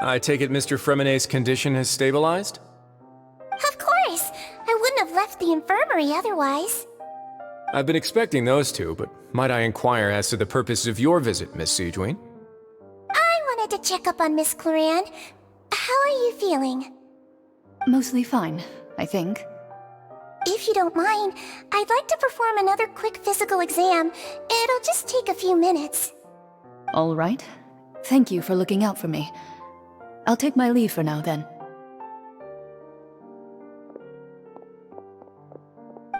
I take it Mr. Fremonet's condition has stabilized? Of course! I wouldn't have left the infirmary otherwise. I've been expecting those two, but might I inquire as to the purpose of your visit, Miss Sejuane? I wanted to check up on Miss Cloran. How are you feeling? Mostly fine, I think. If you don't mind, I'd like to perform another quick physical exam. It'll just take a few minutes. All right. Thank you for looking out for me. I'll take my leave for now, then.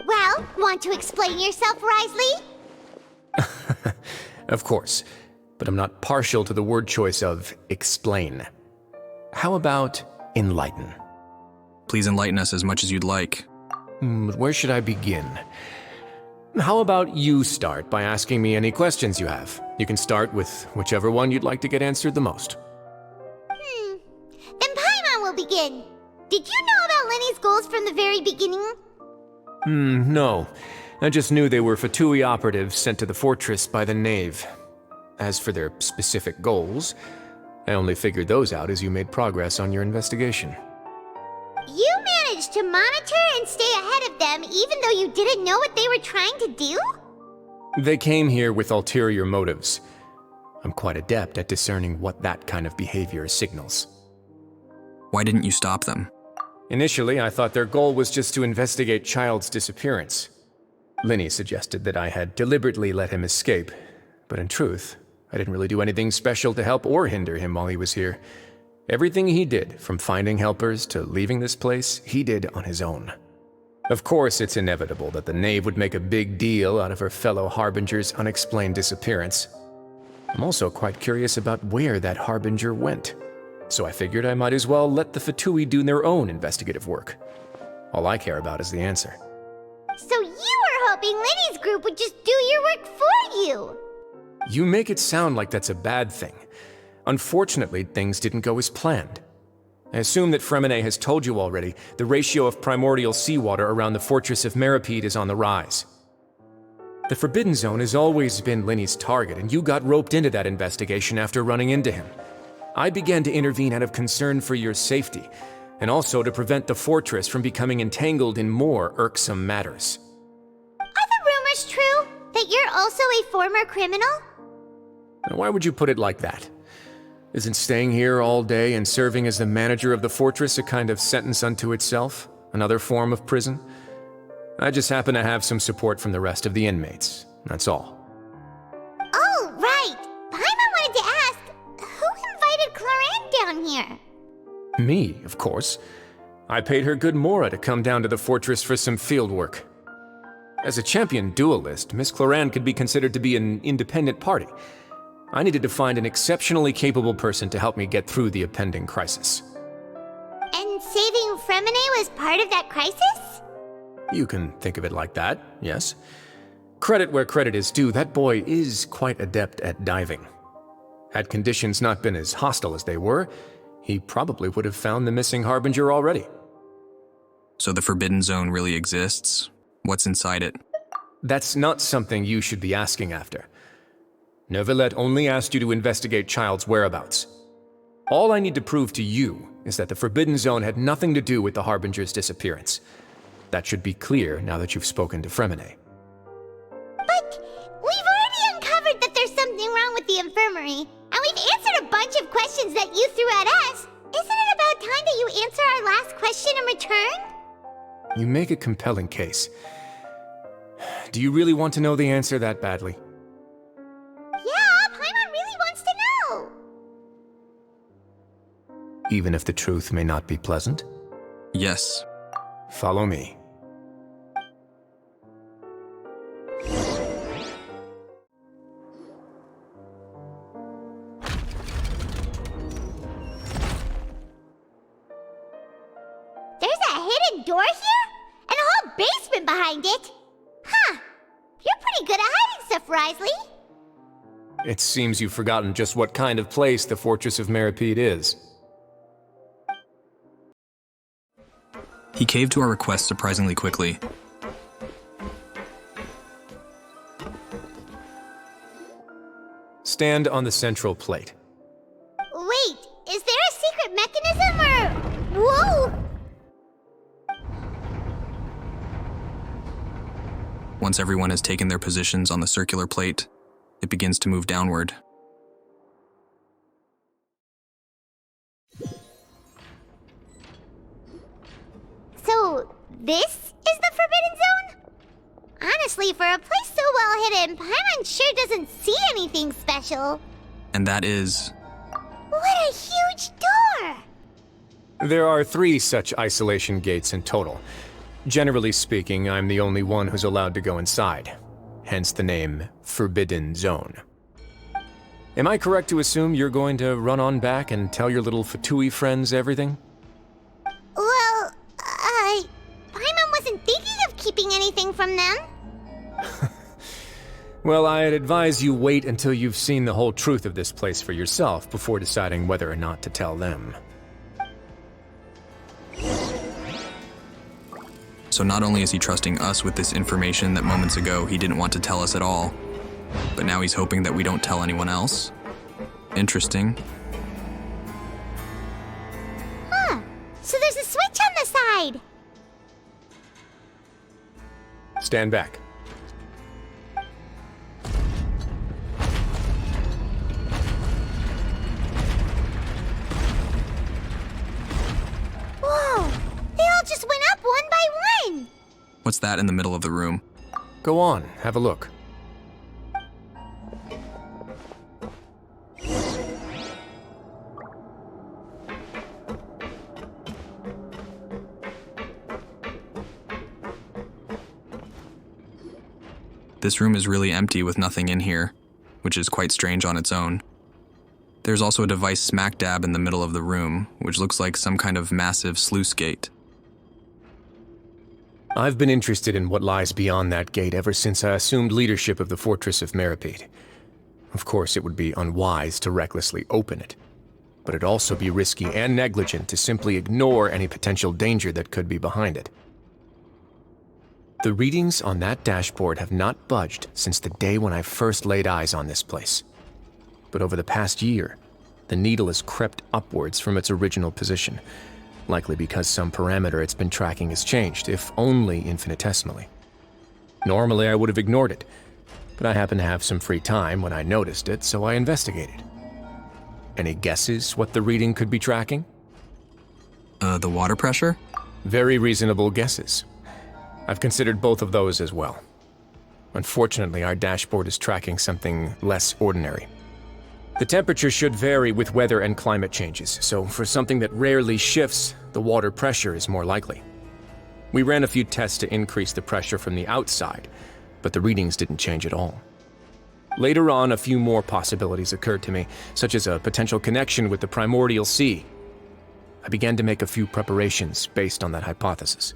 Well, want to explain yourself, Risley? Of course, but I'm not partial to the word choice of explain. How about enlighten? Please enlighten us as much as you'd like. But where should I begin? How about you start by asking me any questions you have? You can start with whichever one you'd like to get answered the most. Then Paimon will begin. Did you know about Lenny's goals from the very beginning? No. I just knew they were Fatui operatives sent to the fortress by the Knave. As for their specific goals, I only figured those out as you made progress on your investigation. You managed to monitor and stay ahead of them even though you didn't know what they were trying to do? They came here with ulterior motives. I'm quite adept at discerning what that kind of behavior signals. Why didn't you stop them? Initially, I thought their goal was just to investigate Child's disappearance. Linny suggested that I had deliberately let him escape, but in truth, I didn't really do anything special to help or hinder him while he was here. Everything he did, from finding helpers to leaving this place, he did on his own. Of course, it's inevitable that the Knave would make a big deal out of her fellow Harbinger's unexplained disappearance. I'm also quite curious about where that Harbinger went, so I figured I might as well let the Fatui do their own investigative work. All I care about is the answer. So you were hoping Lenny's group would just do your work for you! You make it sound like that's a bad thing. Unfortunately, things didn't go as planned. I assume that Fremonet has told you already, the ratio of primordial seawater around the fortress of Meripede is on the rise. The Forbidden Zone has always been Linny's target, and you got roped into that investigation after running into him. I began to intervene out of concern for your safety, and also to prevent the fortress from becoming entangled in more irksome matters. Are the rumors true? That you're also a former criminal? Now, why would you put it like that? Isn't staying here all day and serving as the manager of the fortress a kind of sentence unto itself? Another form of prison? I just happen to have some support from the rest of the inmates, that's all. Oh, right! Paimon wanted to ask, who invited Cloran down here? Me, of course. I paid her good mora to come down to the fortress for some field work. As a champion duelist, Miss Cloran could be considered to be an independent party. I needed to find an exceptionally capable person to help me get through the impending crisis. And saving Fremonet was part of that crisis? You can think of it like that, yes. Credit where credit is due, that boy is quite adept at diving. Had conditions not been as hostile as they were, he probably would have found the missing Harbinger already. So the Forbidden Zone really exists? What's inside it? That's not something you should be asking after. Neuvillette only asked you to investigate Child's whereabouts. All I need to prove to you is that the Forbidden Zone had nothing to do with the Harbinger's disappearance. That should be clear now that you've spoken to Fremonet. But we've already uncovered that there's something wrong with the infirmary, and we've answered a bunch of questions that you threw at us. Isn't it about time that you answer our last question in return? You make a compelling case. Do you really want to know the answer that badly? Yeah, Paimon really wants to know! Even if the truth may not be pleasant? Yes. Follow me. There's a hidden door here? And a whole basement behind it? Huh. You're pretty good at hiding stuff, Risley. It seems you've forgotten just what kind of place the Fortress of Meripede is. He caved to our request surprisingly quickly. Stand on the central plate. Wait, is there a secret Once everyone has taken their positions on the circular plate, it begins to move downward. So, this is the Forbidden Zone? Honestly, for a place so well hidden, Paimon sure doesn't see anything special. And that is... What a huge door! There are 3 such isolation gates in total. Generally speaking, I'm the only one who's allowed to go inside. Hence the name Forbidden Zone. Am I correct to assume you're going to run on back and tell your little Fatui friends everything? Well, Paimon wasn't thinking of keeping anything from them. Well, I'd advise you wait until you've seen the whole truth of this place for yourself before deciding whether or not to tell them. So not only is he trusting us with this information that moments ago he didn't want to tell us at all, but now he's hoping that we don't tell anyone else? Interesting. Huh. So there's a switch on the side. Stand back. Whoa! They all just went up one by one! What's that in the middle of the room? Go on, have a look. This room is really empty with nothing in here, which is quite strange on its own. There's also a device smack dab in the middle of the room, which looks like some kind of massive sluice gate. I've been interested in what lies beyond that gate ever since I assumed leadership of the Fortress of Meripede. Of course, it would be unwise to recklessly open it, but it'd also be risky and negligent to simply ignore any potential danger that could be behind it. The readings on that dashboard have not budged since the day when I first laid eyes on this place. But over the past year, the needle has crept upwards from its original position, likely because some parameter it's been tracking has changed, if only infinitesimally. Normally I would have ignored it, but I happened to have some free time when I noticed it, so I investigated. Any guesses what the reading could be tracking? The water pressure? Very reasonable guesses. I've considered both of those as well. Unfortunately, our dashboard is tracking something less ordinary. The temperature should vary with weather and climate changes, so for something that rarely shifts, the water pressure is more likely. We ran a few tests to increase the pressure from the outside, but the readings didn't change at all. Later on, a few more possibilities occurred to me, such as a potential connection with the primordial sea. I began to make a few preparations based on that hypothesis.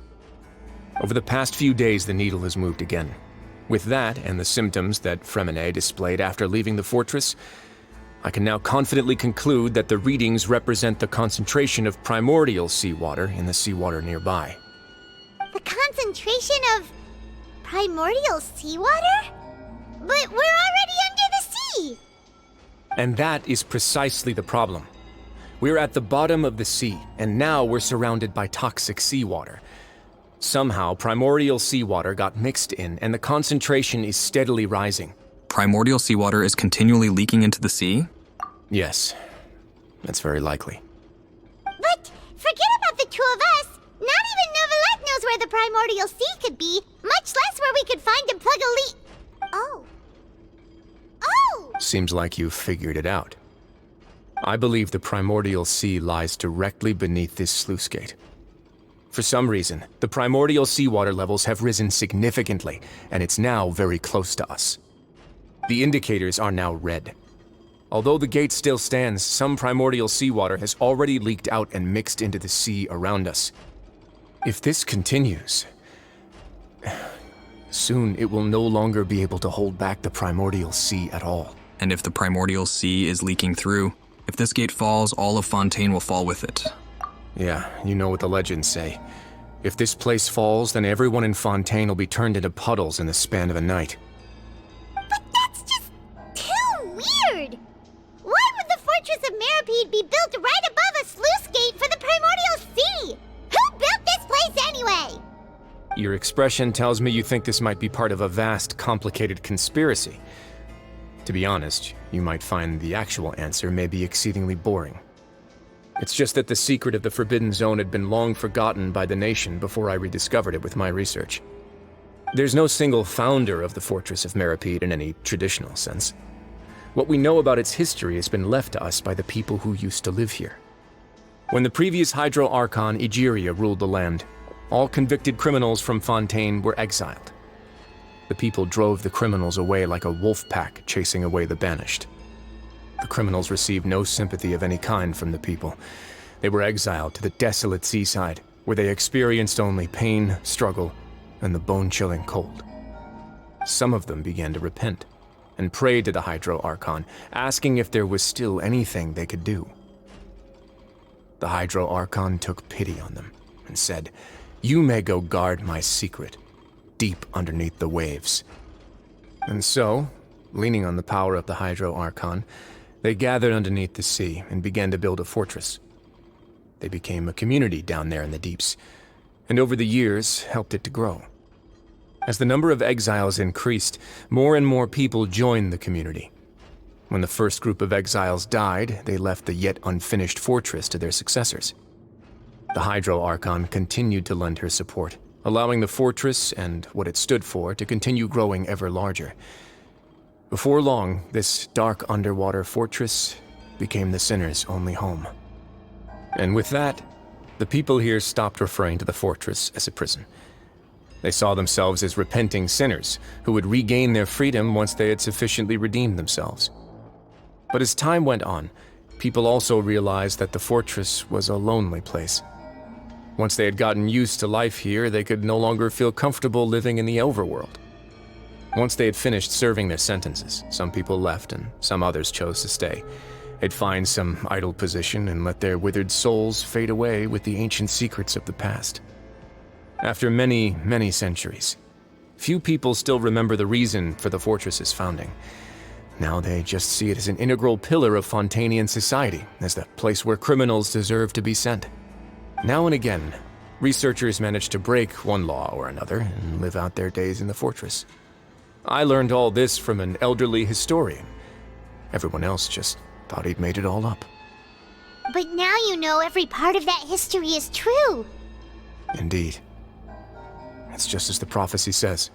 Over the past few days, the needle has moved again. With that, and the symptoms that Fremine displayed after leaving the fortress, I can now confidently conclude that the readings represent the concentration of primordial seawater in the seawater nearby. The concentration of primordial seawater? But we're already under the sea! And that is precisely the problem. We're at the bottom of the sea, and now we're surrounded by toxic seawater. Somehow, primordial seawater got mixed in, and the concentration is steadily rising. Primordial seawater is continually leaking into the sea? Yes, that's very likely. But forget about the two of us! Not even Novelette knows where the primordial sea could be, much less where we could find and plug a leak. Oh. Oh! Seems like you've figured it out. I believe the primordial sea lies directly beneath this sluice gate. For some reason, the primordial seawater levels have risen significantly, and it's now very close to us. The indicators are now red. Although the gate still stands, some primordial seawater has already leaked out and mixed into the sea around us. If this continues, soon it will no longer be able to hold back the primordial sea at all. And if the primordial sea is leaking through, if this gate falls, all of Fontaine will fall with it. Yeah, you know what the legends say. If this place falls, then everyone in Fontaine will be turned into puddles in the span of a night. But that's just too weird! Why would the Fortress of Meripede be built right above a sluice gate for the primordial sea? Who built this place anyway? Your expression tells me you think this might be part of a vast, complicated conspiracy. To be honest, you might find the actual answer may be exceedingly boring. It's just that the secret of the Forbidden Zone had been long forgotten by the nation before I rediscovered it with my research. There's no single founder of the Fortress of Meripede in any traditional sense. What we know about its history has been left to us by the people who used to live here. When the previous Hydro Archon Egeria ruled the land, all convicted criminals from Fontaine were exiled. The people drove the criminals away like a wolf pack chasing away the banished. The criminals received no sympathy of any kind from the people. They were exiled to the desolate seaside, where they experienced only pain, struggle, and the bone-chilling cold. Some of them began to repent, and prayed to the Hydro Archon, asking if there was still anything they could do. The Hydro Archon took pity on them, and said, "You may go guard my secret, deep underneath the waves." And so, leaning on the power of the Hydro Archon, they gathered underneath the sea and began to build a fortress. They became a community down there in the deeps, and over the years helped it to grow. As the number of exiles increased, more and more people joined the community. When the first group of exiles died, they left the yet unfinished fortress to their successors. The Hydro Archon continued to lend her support, allowing the fortress and what it stood for to continue growing ever larger. Before long, this dark underwater fortress became the sinner's only home. And with that, the people here stopped referring to the fortress as a prison. They saw themselves as repenting sinners who would regain their freedom once they had sufficiently redeemed themselves. But as time went on, people also realized that the fortress was a lonely place. Once they had gotten used to life here, they could no longer feel comfortable living in the overworld. Once they had finished serving their sentences, some people left and some others chose to stay. They'd find some idle position and let their withered souls fade away with the ancient secrets of the past. After many, many centuries, few people still remember the reason for the fortress's founding. Now they just see it as an integral pillar of Fontainian society, as the place where criminals deserve to be sent. Now and again, researchers manage to break one law or another and live out their days in the fortress. I learned all this from an elderly historian. Everyone else just thought he'd made it all up. But now you know every part of that history is true. Indeed. It's just as the prophecy says.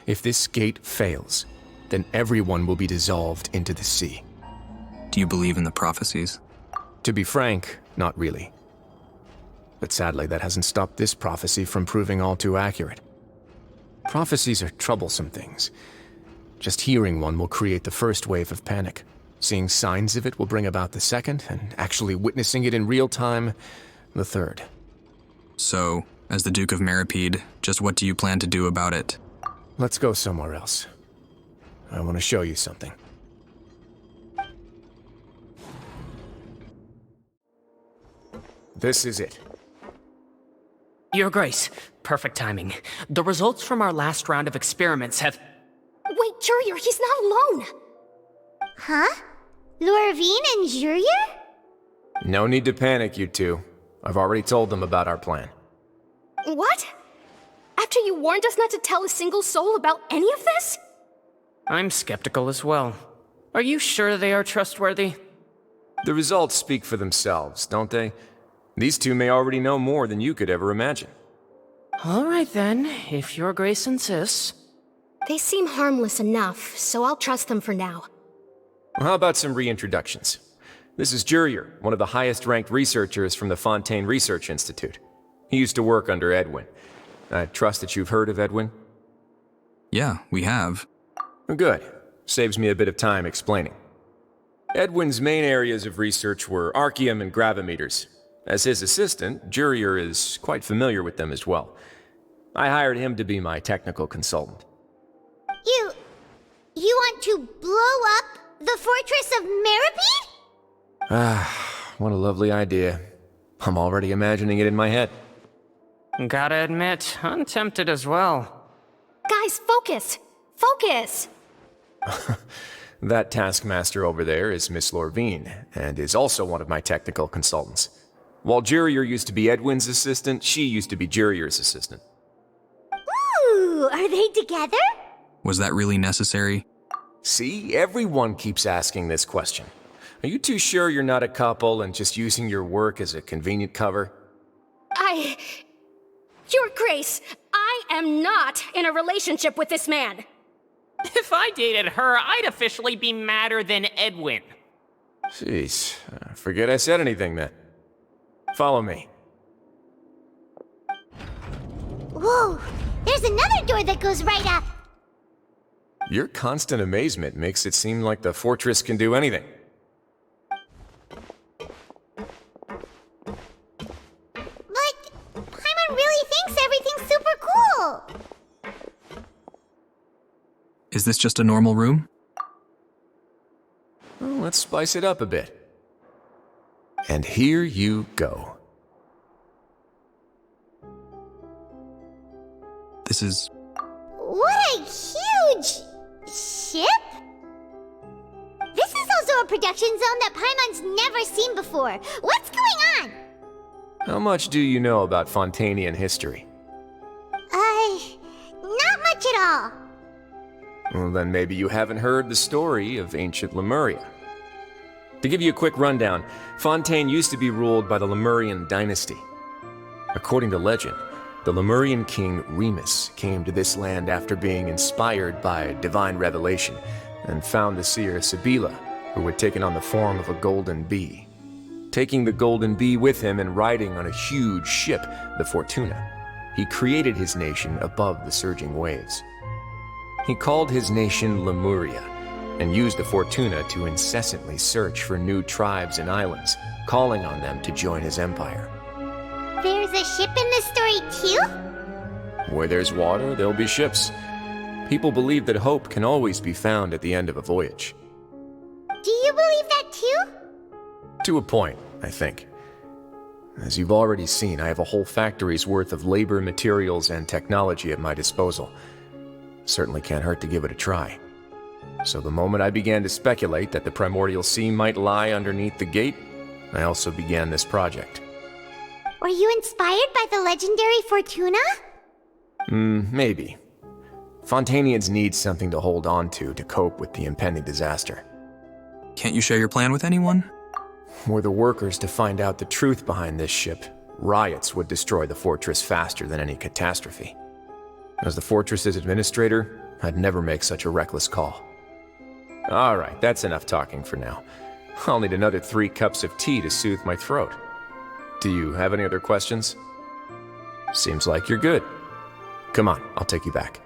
If this gate fails, then everyone will be dissolved into the sea. Do you believe in the prophecies? To be frank, not really. But sadly, that hasn't stopped this prophecy from proving all too accurate. Prophecies are troublesome things. Just hearing one will create the first wave of panic. Seeing signs of it will bring about the second, and actually witnessing it in real time, the third. So, as the Duke of Meripede, just what do you plan to do about it? Let's go somewhere else. I want to show you something. This is it. Your Grace, perfect timing. The results from our last round of experiments have... Wait, Jurier, he's not alone! Huh? Lorvine and Jurier? No need to panic, you two. I've already told them about our plan. What? After you warned us not to tell a single soul about any of this? I'm skeptical as well. Are you sure they are trustworthy? The results speak for themselves, don't they? These two may already know more than you could ever imagine. All right then, if Your Grace insists. They seem harmless enough, so I'll trust them for now. Well, how about some reintroductions? This is Jurier, one of the highest-ranked researchers from the Fontaine Research Institute. He used to work under Edwin. I trust that you've heard of Edwin? Yeah, we have. Good. Saves me a bit of time explaining. Edwin's main areas of research were archaeum and gravimeters. As his assistant, Jurier is quite familiar with them as well. I hired him to be my technical consultant. You want to blow up the Fortress of Meripede? Ah, what a lovely idea. I'm already imagining it in my head. Gotta admit, I'm tempted as well. Guys, focus! Focus! That taskmaster over there is Miss Lorvine, and is also one of my technical consultants. While Jurier used to be Edwin's assistant, she used to be Jurier's assistant. Are they together? Was that really necessary? See, everyone keeps asking this question. Are you too sure you're not a couple and just using your work as a convenient cover? Your Grace, I am not in a relationship with this man. If I dated her, I'd officially be madder than Edwin. Jeez, forget I said anything then. Follow me. Whoa, there's another door that goes right up. Your constant amazement makes it seem like the fortress can do anything. But Paimon really thinks everything's super cool. Is this just a normal room? Well, let's spice it up a bit. And here you go. This is... What a huge ship? This is also a production zone that Paimon's never seen before. What's going on? How much do you know about Fontanian history? Not much at all. Well, then maybe you haven't heard the story of ancient Lemuria. To give you a quick rundown, Fontaine used to be ruled by the Lemurian dynasty. According to legend, the Lemurian king Remus came to this land after being inspired by divine revelation and found the seer Sibila, who had taken on the form of a golden bee. Taking the golden bee with him and riding on a huge ship, the Fortuna, he created his nation above the surging waves. He called his nation Lemuria and used the Fortuna to incessantly search for new tribes and islands, calling on them to join his empire. There's a ship in this story too? Where there's water, there'll be ships. People believe that hope can always be found at the end of a voyage. Do you believe that too? To a point, I think. As you've already seen, I have a whole factory's worth of labor, materials, and technology at my disposal. Certainly can't hurt to give it a try. So the moment I began to speculate that the primordial sea might lie underneath the gate, I also began this project. Were you inspired by the legendary Fortuna? Maybe. Fontanians need something to hold on to cope with the impending disaster. Can't you share your plan with anyone? Were the workers to find out the truth behind this ship, riots would destroy the fortress faster than any catastrophe. As the fortress's administrator, I'd never make such a reckless call. Alright, that's enough talking for now. I'll need another 3 cups of tea to soothe my throat. Do you have any other questions? Seems like you're good. Come on, I'll take you back.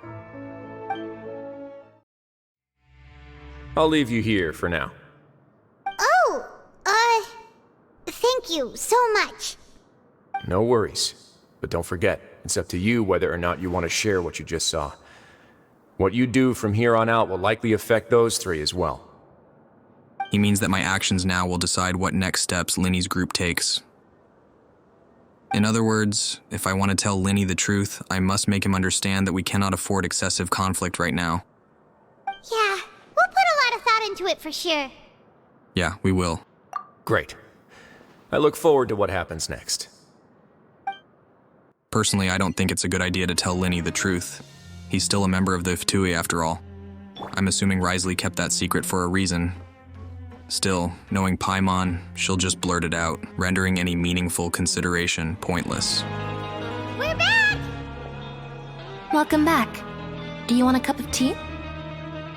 I'll leave you here for now. Oh, thank you so much. No worries. But don't forget, it's up to you whether or not you want to share what you just saw. What you do from here on out will likely affect those 3 as well. He means that my actions now will decide what next steps Linny's group takes. In other words, if I want to tell Linny the truth, I must make him understand that we cannot afford excessive conflict right now. Yeah, we'll put a lot of thought into it for sure. Yeah, we will. Great. I look forward to what happens next. Personally, I don't think it's a good idea to tell Linny the truth. He's still a member of the Ftui after all. I'm assuming Risley kept that secret for a reason. Still, knowing Paimon, she'll just blurt it out, rendering any meaningful consideration pointless. We're back! Welcome back. Do you want a cup of tea?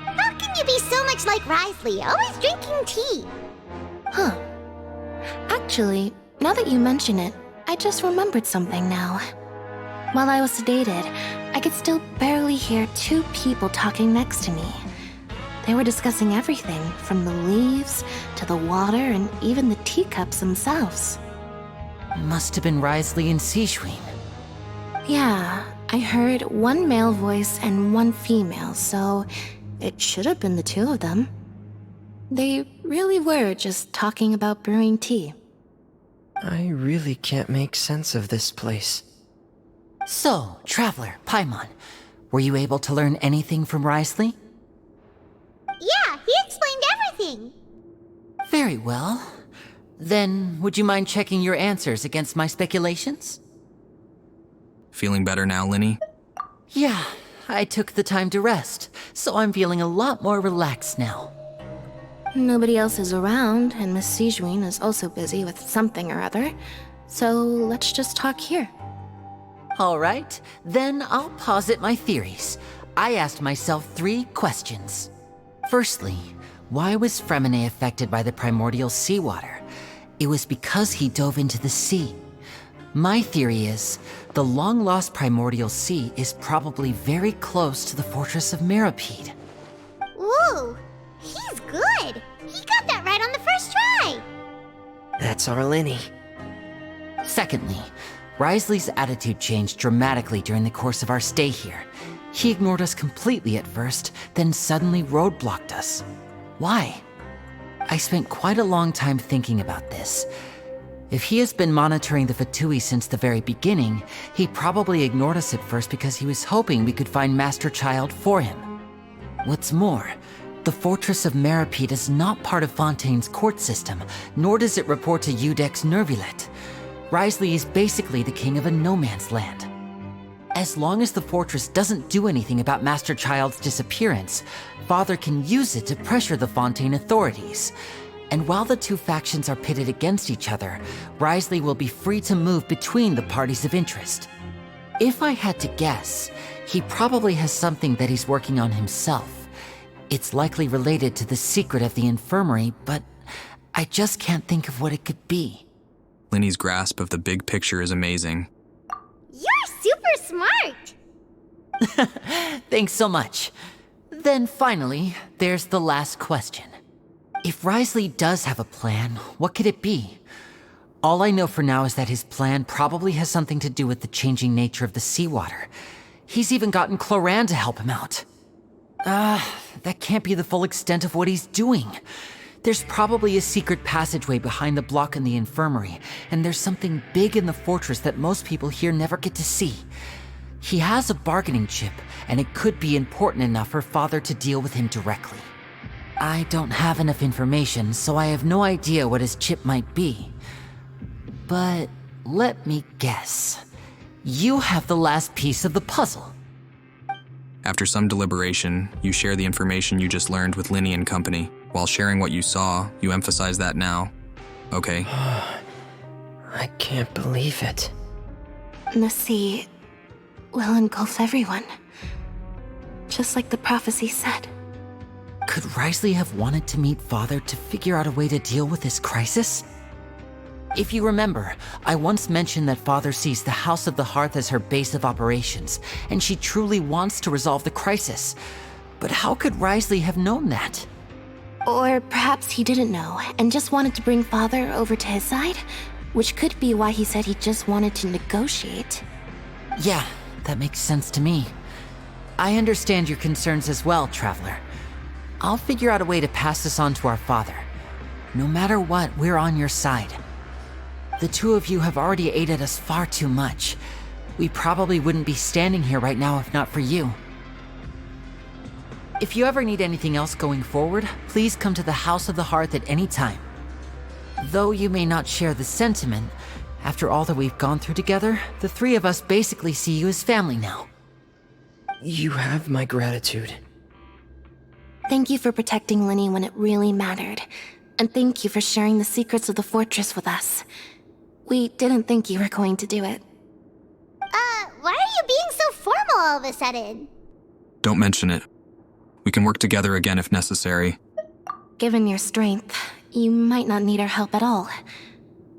How can you be so much like Risley, always drinking tea? Huh. Actually, now that you mention it, I just remembered something now. While I was sedated, I could still barely hear 2 people talking next to me. They were discussing everything, from the leaves to the water and even the teacups themselves. Must have been Risley and Sishwin. Yeah, I heard 1 male voice and 1 female, so it should have been the 2 of them. They really were just talking about brewing tea. I really can't make sense of this place. So, Traveler, Paimon, were you able to learn anything from Risley? Yeah, he explained everything. Very well. Then, would you mind checking your answers against my speculations? Feeling better now, Linny? Yeah, I took the time to rest, so I'm feeling a lot more relaxed now. Nobody else is around, and Miss Sijuin is also busy with something or other. So let's just talk here. All right, then I'll posit my theories. I asked myself 3 questions. Firstly, why was Fremine affected by the primordial seawater? It was because he dove into the sea. My theory is, the long-lost primordial sea is probably very close to the fortress of Meripede. Ooh, he's good. He got that right on the first try. That's our Lenny. Secondly, Wriothesley's attitude changed dramatically during the course of our stay here. He ignored us completely at first, then suddenly roadblocked us. Why? I spent quite a long time thinking about this. If he has been monitoring the Fatui since the very beginning, he probably ignored us at first because he was hoping we could find Master Child for him. What's more, the Fortress of Meripede is not part of Fontaine's court system, nor does it report to Udex Nervulet. Wriothesley is basically the king of a no-man's land. As long as the fortress doesn't do anything about Master Child's disappearance, Father can use it to pressure the Fontaine authorities. And while the 2 factions are pitted against each other, Wriothesley will be free to move between the parties of interest. If I had to guess, he probably has something that he's working on himself. It's likely related to the secret of the infirmary, but I just can't think of what it could be. Lenny's grasp of the big picture is amazing. You're super smart. Thanks so much. Then finally, there's the last question. If Wriothesley does have a plan, what could it be? All I know for now is that his plan probably has something to do with the changing nature of the seawater. He's even gotten Cloran to help him out. That can't be the full extent of what he's doing. There's probably a secret passageway behind the block in the infirmary, and there's something big in the fortress that most people here never get to see. He has a bargaining chip, and it could be important enough for Father to deal with him directly. I don't have enough information, so I have no idea what his chip might be. But let me guess. You have the last piece of the puzzle. After some deliberation, you share the information you just learned with Lenny and company. While sharing what you saw, you emphasize that now. Okay. I can't believe it. The sea will engulf everyone. Just like the prophecy said. Could Wriothesley have wanted to meet Father to figure out a way to deal with this crisis? If you remember, I once mentioned that Father sees the House of the Hearth as her base of operations, and she truly wants to resolve the crisis. But how could Wriothesley have known that? Or perhaps he didn't know and just wanted to bring Father over to his side, which could be why he said he just wanted to negotiate. Yeah, that makes sense to me. I understand your concerns as well, Traveler. I'll figure out a way to pass this on to our father. No matter what, we're on your side. The 2 of you have already aided us far too much. We probably wouldn't be standing here right now if not for you. If you ever need anything else going forward, please come to the House of the Hearth at any time. Though you may not share the sentiment, after all that we've gone through together, the 3 of us basically see you as family now. You have my gratitude. Thank you for protecting Lenny when it really mattered. And thank you for sharing the secrets of the fortress with us. We didn't think you were going to do it. Why are you being so formal all of a sudden? Don't mention it. We can work together again if necessary. Given your strength, you might not need our help at all.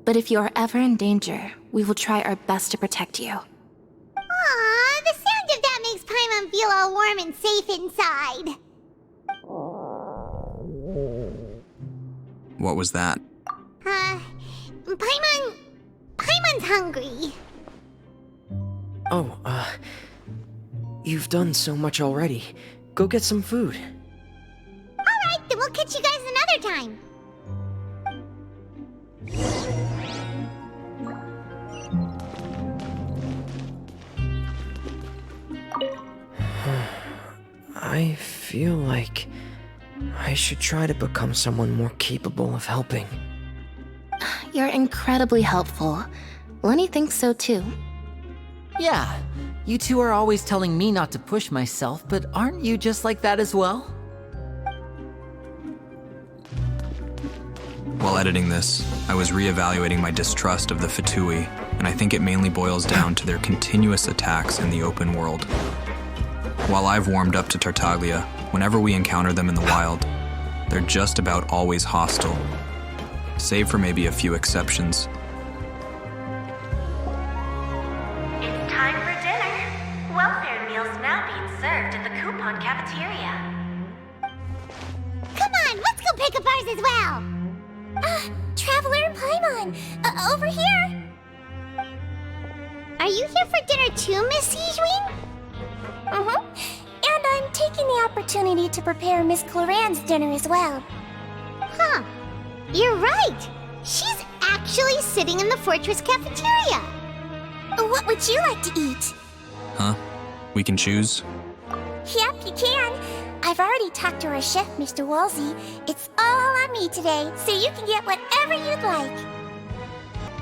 But if you are ever in danger, we will try our best to protect you. Aww, the sound of that makes Paimon feel all warm and safe inside. What was that? Paimon's hungry. Oh, you've done so much already. Go get some food. Alright, then we'll catch you guys another time. I feel like I should try to become someone more capable of helping. You're incredibly helpful. Lenny thinks so too. Yeah, You two are always telling me not to push myself, but aren't you just like that as well? While editing this, I was reevaluating my distrust of the Fatui, and I think it mainly boils down to their continuous attacks in the open world. While I've warmed up to Tartaglia, whenever we encounter them in the wild, they're just about always hostile, save for maybe a few exceptions. It's time for dinner. Welfare meals now being served in the coupon cafeteria. Come on, let's go pick up ours as well! Traveler and Paimon, over here! Are you here for dinner too, Miss Sijwin? And I'm taking the opportunity to prepare Miss Cloran's dinner as well. Huh. You're right. She's actually sitting in the fortress cafeteria. What would you like to eat? Huh? We can choose? Yep, you can. I've already talked to our chef, Mr. Wolsey. It's all on me today, so you can get whatever you'd like.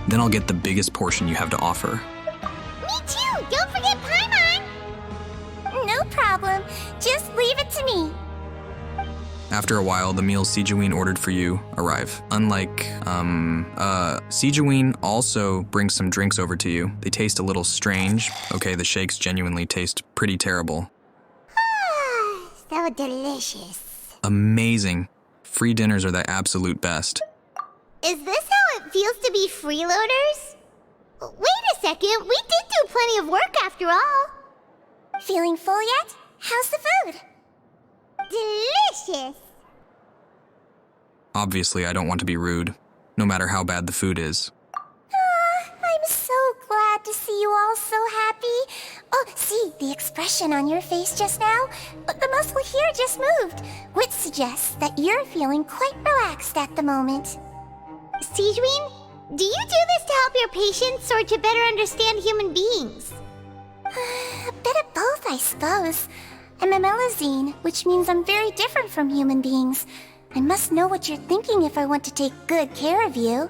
Then I'll get the biggest portion you have to offer. Me too! Don't forget Paimon! No problem. Just leave it to me. After a while, the meals Sijaween ordered for you arrive. Unlike, Sijaween also brings some drinks over to you. They taste a little strange. Okay, the shakes genuinely taste pretty terrible. So delicious. Amazing. Free dinners are the absolute best. Is this how it feels to be freeloaders? Wait a second, we did do plenty of work after all. Feeling full yet? How's the food? Delicious. Obviously, I don't want to be rude, no matter how bad the food is. I'm so glad to see you all so happy. Oh, see, the expression on your face just now? The muscle here just moved, which suggests that you're feeling quite relaxed at the moment. Sijween, do you do this to help your patients or to better understand human beings? A bit of both, I suppose. I'm a Melazine, which means I'm very different from human beings. I must know what you're thinking if I want to take good care of you.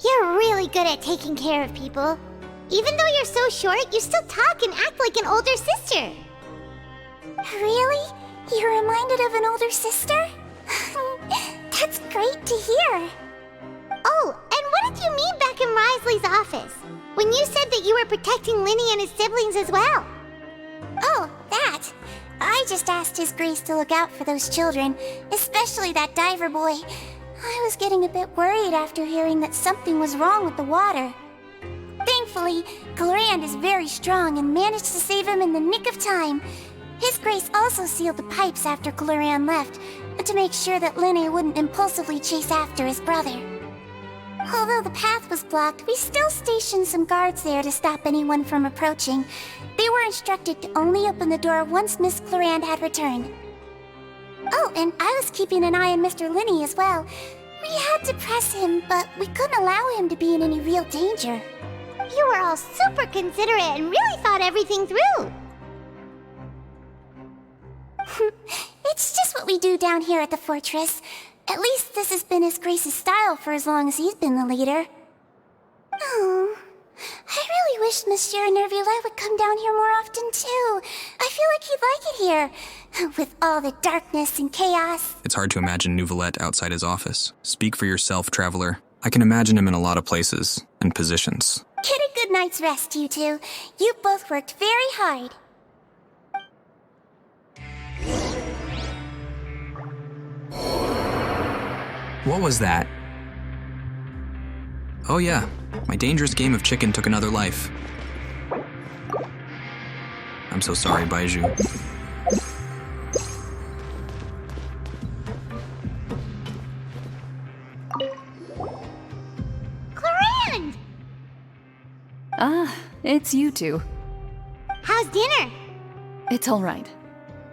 You're really good at taking care of people. Even though you're so short, you still talk and act like an older sister. Really? You're reminded of an older sister? That's great to hear. Oh, and what did you mean back in Risley's office? When you said that you were protecting Linny and his siblings as well? Oh, that. I just asked His Grace to look out for those children, especially that diver boy. I was getting a bit worried after hearing that something was wrong with the water. Thankfully, Clorand is very strong and managed to save him in the nick of time. His Grace also sealed the pipes after Clorand left, to make sure that Linny wouldn't impulsively chase after his brother. Although the path was blocked, we still stationed some guards there to stop anyone from approaching. They were instructed to only open the door once Miss Clorand had returned. Oh, and I was keeping an eye on Mr. Linny as well. We had to press him, but we couldn't allow him to be in any real danger. You were all super considerate and really thought everything through. It's just what we do down here at the fortress. At least this has been His Grace's style for as long as he's been the leader. Oh, I really wish Monsieur Nervula would come down here more often too. I feel like he'd like it here, with all the darkness and chaos. It's hard to imagine Nouvelette outside his office. Speak for yourself, traveler. I can imagine him in a lot of places and positions. Get a good night's rest, you two. You both worked very hard. What was that? Oh yeah, my dangerous game of chicken took another life. I'm so sorry, Baiju. Clorand! Ah, it's you two. How's dinner? It's all right.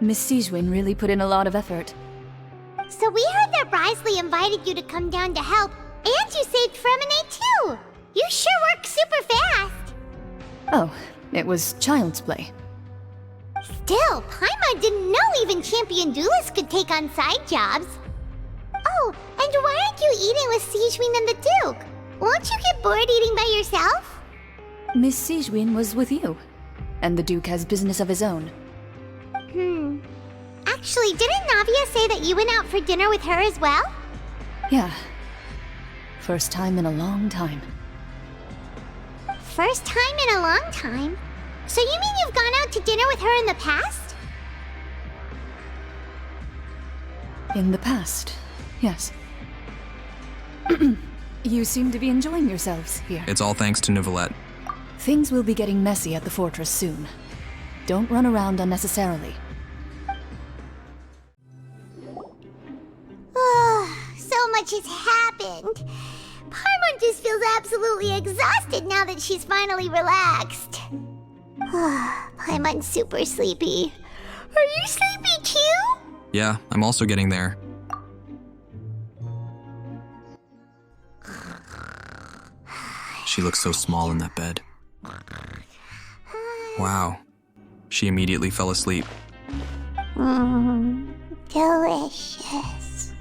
Miss Sijwin really put in a lot of effort. So we heard that Risley invited you to come down to help, and you saved Fremonade too! You sure work super fast! Oh, it was child's play. Still, Paimon didn't know even champion duelists could take on side jobs. Oh, and why aren't you eating with Sijwin and the Duke? Won't you get bored eating by yourself? Miss Sijwin was with you. and the Duke has business of his own. Actually, didn't Navia say that you went out for dinner with her as well? Yeah. First time in a long time. First time in a long time? So you mean you've gone out to dinner with her in the past? In the past, yes. You seem to be enjoying yourselves here. It's all thanks to Neuvillette. Things will be getting messy at the fortress soon. Don't run around unnecessarily. So much has happened. Paimon just feels absolutely exhausted now that she's finally relaxed. Paimon's super sleepy. Are you sleepy too? Yeah, I'm also getting there. She looks so small in that bed. Wow. She immediately fell asleep. Delicious.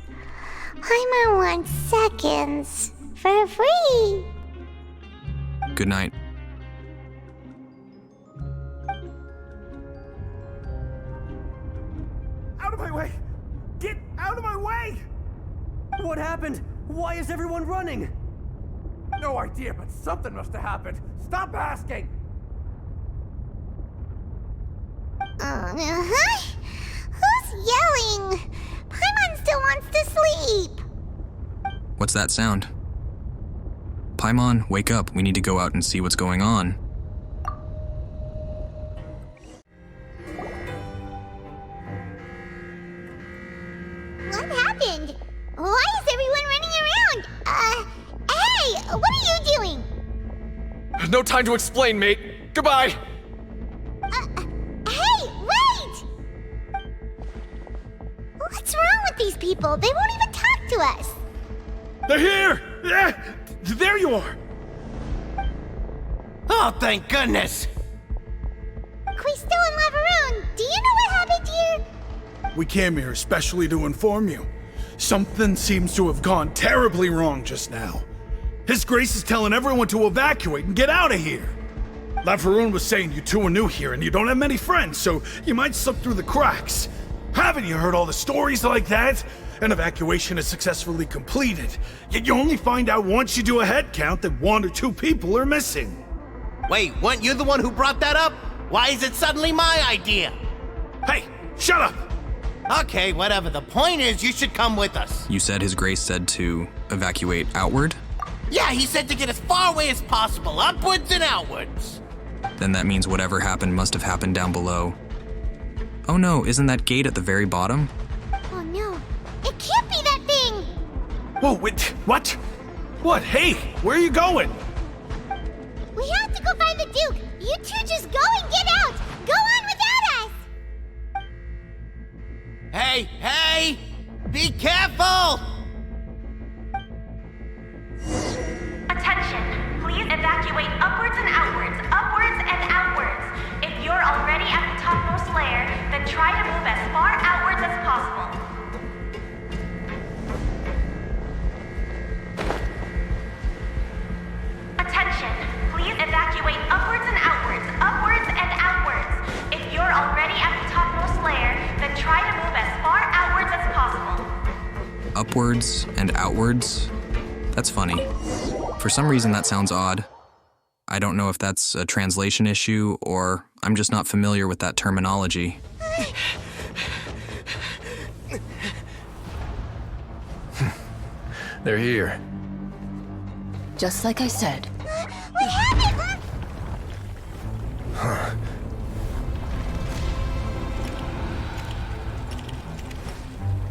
Paimon wants seconds for free. Good night. Out of my way! Get out of my way! What happened? Why is everyone running? No idea, but something must have happened. Stop asking! Who's yelling? Paimon still wants to sleep. What's that sound? Paimon, wake up. We need to go out and see what's going on. What happened? Why is everyone running around? Hey, what are you doing? No time to explain, mate. Goodbye. Hey, wait! What's wrong with these people? They won't even talk to us. They're here! Yeah, there you are! Oh, thank goodness! Quisto and Laveron, do you know what happened here? We came here especially to inform you. Something seems to have gone terribly wrong just now. His Grace is telling everyone to evacuate and get out of here. Laveron was saying you two are new here and you don't have many friends, so you might slip through the cracks. Haven't you heard all the stories like that? An evacuation is successfully completed, yet you only find out once you do a head count that 1 or 2 people are missing. Wait, weren't you the one who brought that up? Why is it suddenly my idea? Hey, shut up! Okay, whatever. The point is, you should come with us. You said His Grace said to evacuate outward? Yeah, he said to get as far away as possible, upwards and outwards. Then that means whatever happened must have happened down below. Oh no, isn't that gate at the very bottom? Oh no, it can't be that thing! Whoa, wait, what? What? Hey, where are you going? We have to go find the Duke! You two just go and get out! Go on without us! Hey, hey! Be careful! Attention, please evacuate upwards and outwards, upwards and outwards. If you're already at the topmost layer, then try to move as far outwards as possible. Attention, please evacuate upwards and outwards, upwards and outwards. If you're already at the topmost layer, then try to move as far outwards as possible. Upwards and outwards? That's funny. For some reason that sounds odd. I don't know if that's a translation issue or I'm just not familiar with that terminology. They're here. Just like I said. What happened?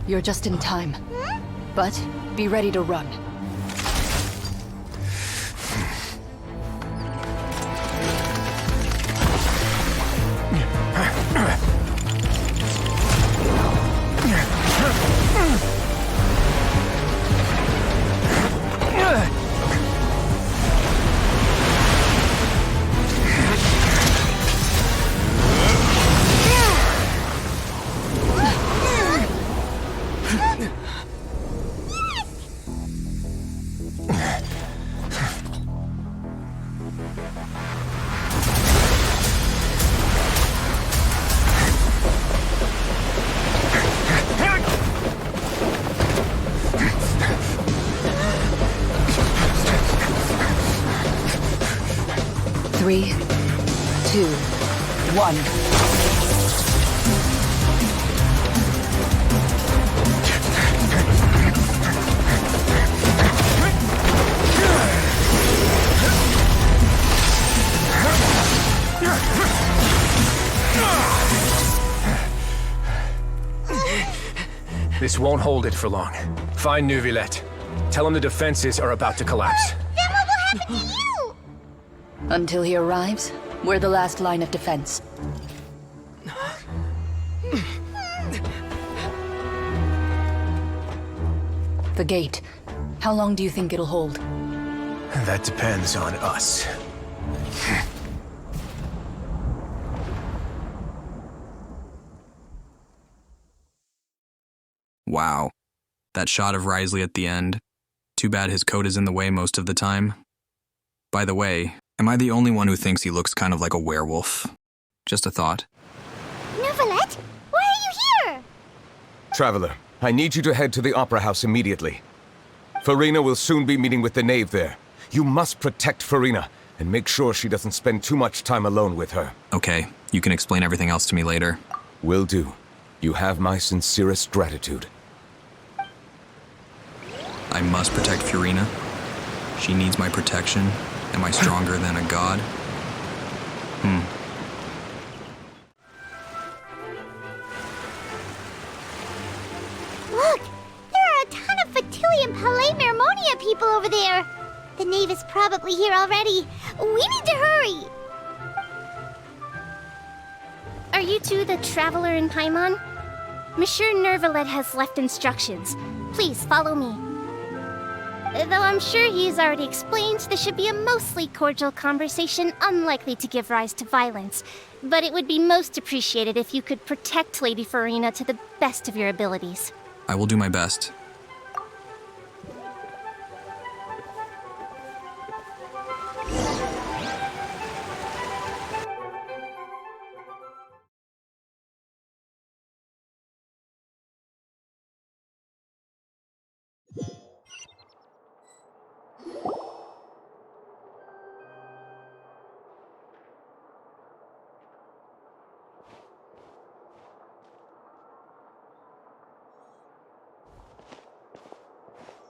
You're just in time. But be ready to run. one. This won't hold it for long. Find Neuvillette. Tell him the defenses are about to collapse. Then what will happen to you? Until he arrives, we're the last line of defense. The gate. How long do you think it'll hold? That depends on us. Wow. That shot of Wriothesley at the end. Too bad his coat is in the way most of the time. By the way, am I the only one who thinks he looks kind of like a werewolf? Just a thought. Neuvillette, why are you here? Traveler, I need you to head to the Opera House immediately. Farina will soon be meeting with the knave there. You must protect Farina, and make sure she doesn't spend too much time alone with her. Okay, you can explain everything else to me later. Will do. You have my sincerest gratitude. I must protect Farina. She needs my protection. Am I stronger than a god? Look, there are a ton of Fatui and Palais Mermonia people over there. The knave is probably here already. We need to hurry. Are you two the traveler in Paimon? Monsieur Neuvillette has left instructions. Please follow me. Though I'm sure he's already explained, this should be a mostly cordial conversation, unlikely to give rise to violence. But it would be most appreciated if you could protect Lady Farina to the best of your abilities. I will do my best.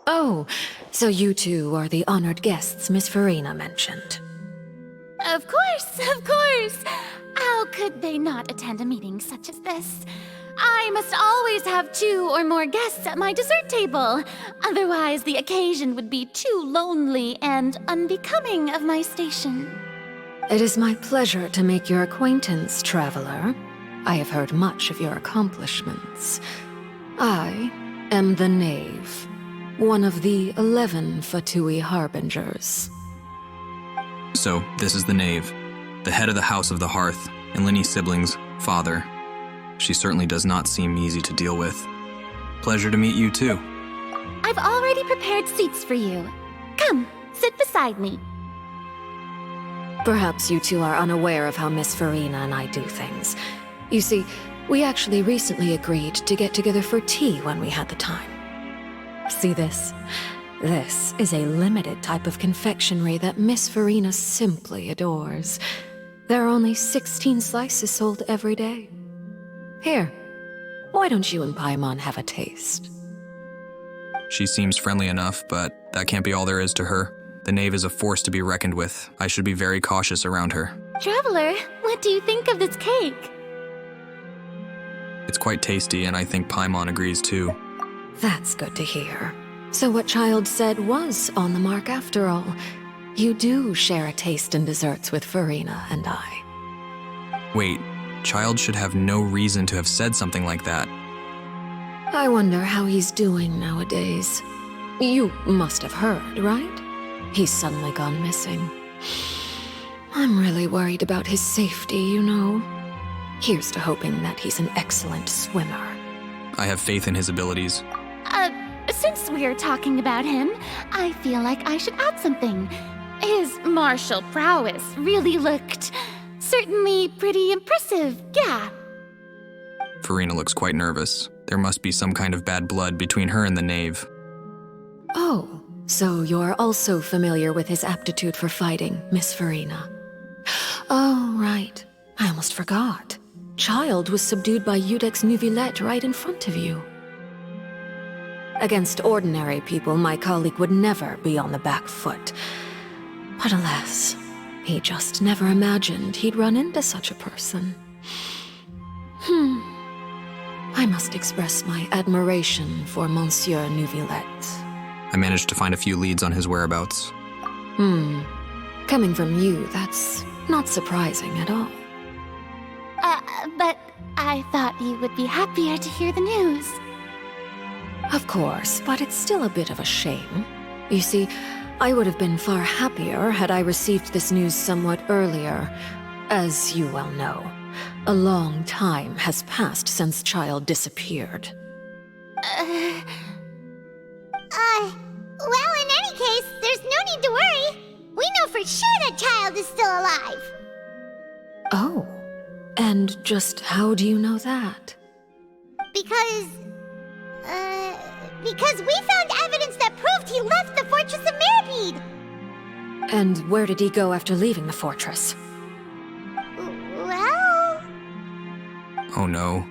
Oh, so you two are the honored guests Miss Farina mentioned. Of course, of course! How could they not attend a meeting such as this? I must always have 2 or more guests at my dessert table. Otherwise, the occasion would be too lonely and unbecoming of my station. It is my pleasure to make your acquaintance, traveler. I have heard much of your accomplishments. I am the Knave, one of the 11 Fatui Harbingers. So, this is the Knave, the head of the House of the Hearth, and Linny's siblings' father. She certainly does not seem easy to deal with. Pleasure to meet you, too. I've already prepared seats for you. Come, sit beside me. Perhaps you two are unaware of how Miss Farina and I do things. You see, we actually recently agreed to get together for tea when we had the time. See this? This is a limited type of confectionery that Miss Farina simply adores. There are only 16 slices sold every day. Here, why don't you and Paimon have a taste? She seems friendly enough, but that can't be all there is to her. The Knave is a force to be reckoned with. I should be very cautious around her. Traveler, what do you think of this cake? It's quite tasty, and I think Paimon agrees too. That's good to hear. So what Child said was on the mark after all. You do share a taste in desserts with Farina and I. Wait, Child should have no reason to have said something like that. I wonder how he's doing nowadays. You must have heard, right? He's suddenly gone missing. I'm really worried about his safety, you know. Here's to hoping that he's an excellent swimmer. I have faith in his abilities. Since we're talking about him, I feel like I should add something. His martial prowess really looked certainly pretty impressive, yeah. Farina looks quite nervous. There must be some kind of bad blood between her and the Knave. Oh, so you're also familiar with his aptitude for fighting, Miss Farina. Oh, right. I almost forgot. Child was subdued by Eudex Neuvillette right in front of you. Against ordinary people, my colleague would never be on the back foot. But alas, he just never imagined he'd run into such a person. I must express my admiration for Monsieur Neuvillette. I managed to find a few leads on his whereabouts. Coming from you, that's not surprising at all. But I thought you would be happier to hear the news. Of course, but it's still a bit of a shame. You see, I would have been far happier had I received this news somewhat earlier. As you well know, a long time has passed since Child disappeared. Well, in any case, there's no need to worry. We know for sure that Child is still alive. Oh, and just how do you know that? Because we found evidence that proved he left the Fortress of Mirapede. And where did he go after leaving the fortress? Well... Oh no.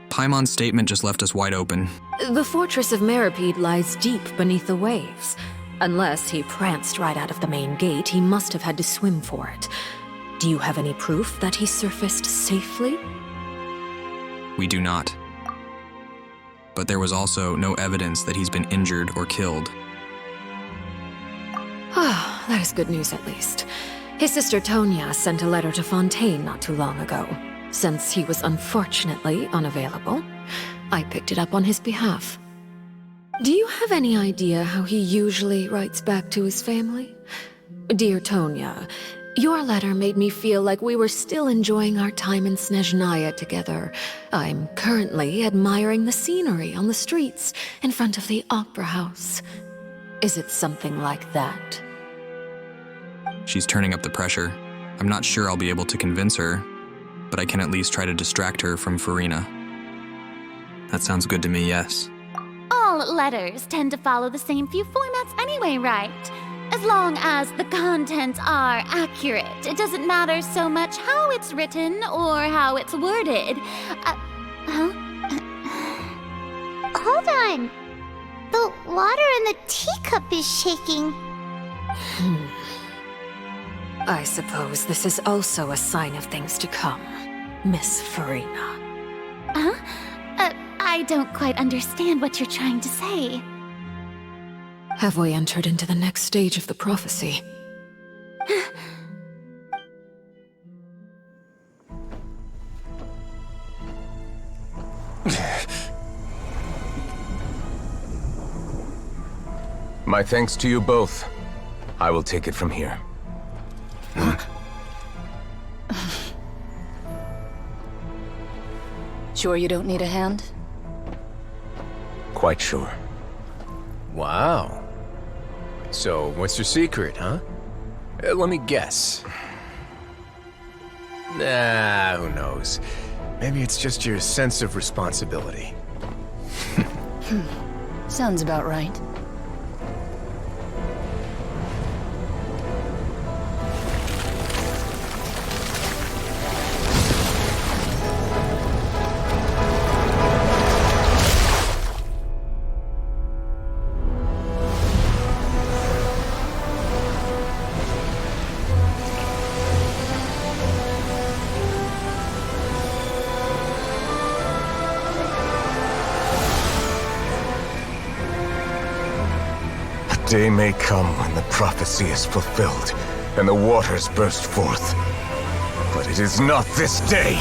Paimon's statement just left us wide open. The Fortress of Mirapede lies deep beneath the waves. Unless he pranced right out of the main gate, he must have had to swim for it. Do you have any proof that he surfaced safely? We do not. But there was also no evidence that he's been injured or killed. Ah, that is good news at least. His sister Tonya sent a letter to Fontaine not too long ago. Since he was unfortunately unavailable, I picked it up on his behalf. Do you have any idea how he usually writes back to his family? Dear Tonya, your letter made me feel like we were still enjoying our time in Snezhnaya together. I'm currently admiring the scenery on the streets in front of the opera house. Is it something like that? She's turning up the pressure. I'm not sure I'll be able to convince her, but I can at least try to distract her from Farina. That sounds good to me, yes. All letters tend to follow the same few formats anyway, right? As long as the contents are accurate, it doesn't matter so much how it's written or how it's worded. Hold on. The water in the teacup is shaking. I suppose this is also a sign of things to come, Miss Farina. I don't quite understand what you're trying to say. Have we entered into the next stage of the prophecy? My thanks to you both. I will take it from here. Sure you don't need a hand? Quite sure. Wow. So, what's your secret, huh? Let me guess. Nah, who knows? Maybe it's just your sense of responsibility. Sounds about right. Day may come when the prophecy is fulfilled, and the waters burst forth. But it is not this day!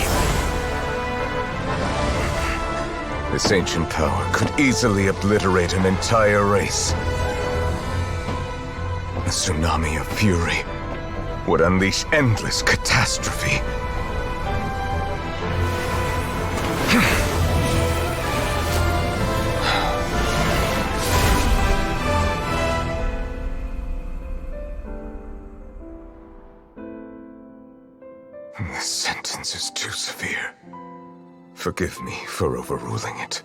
This ancient power could easily obliterate an entire race. A tsunami of fury would unleash endless catastrophe. This sentence is too severe. Forgive me for overruling it.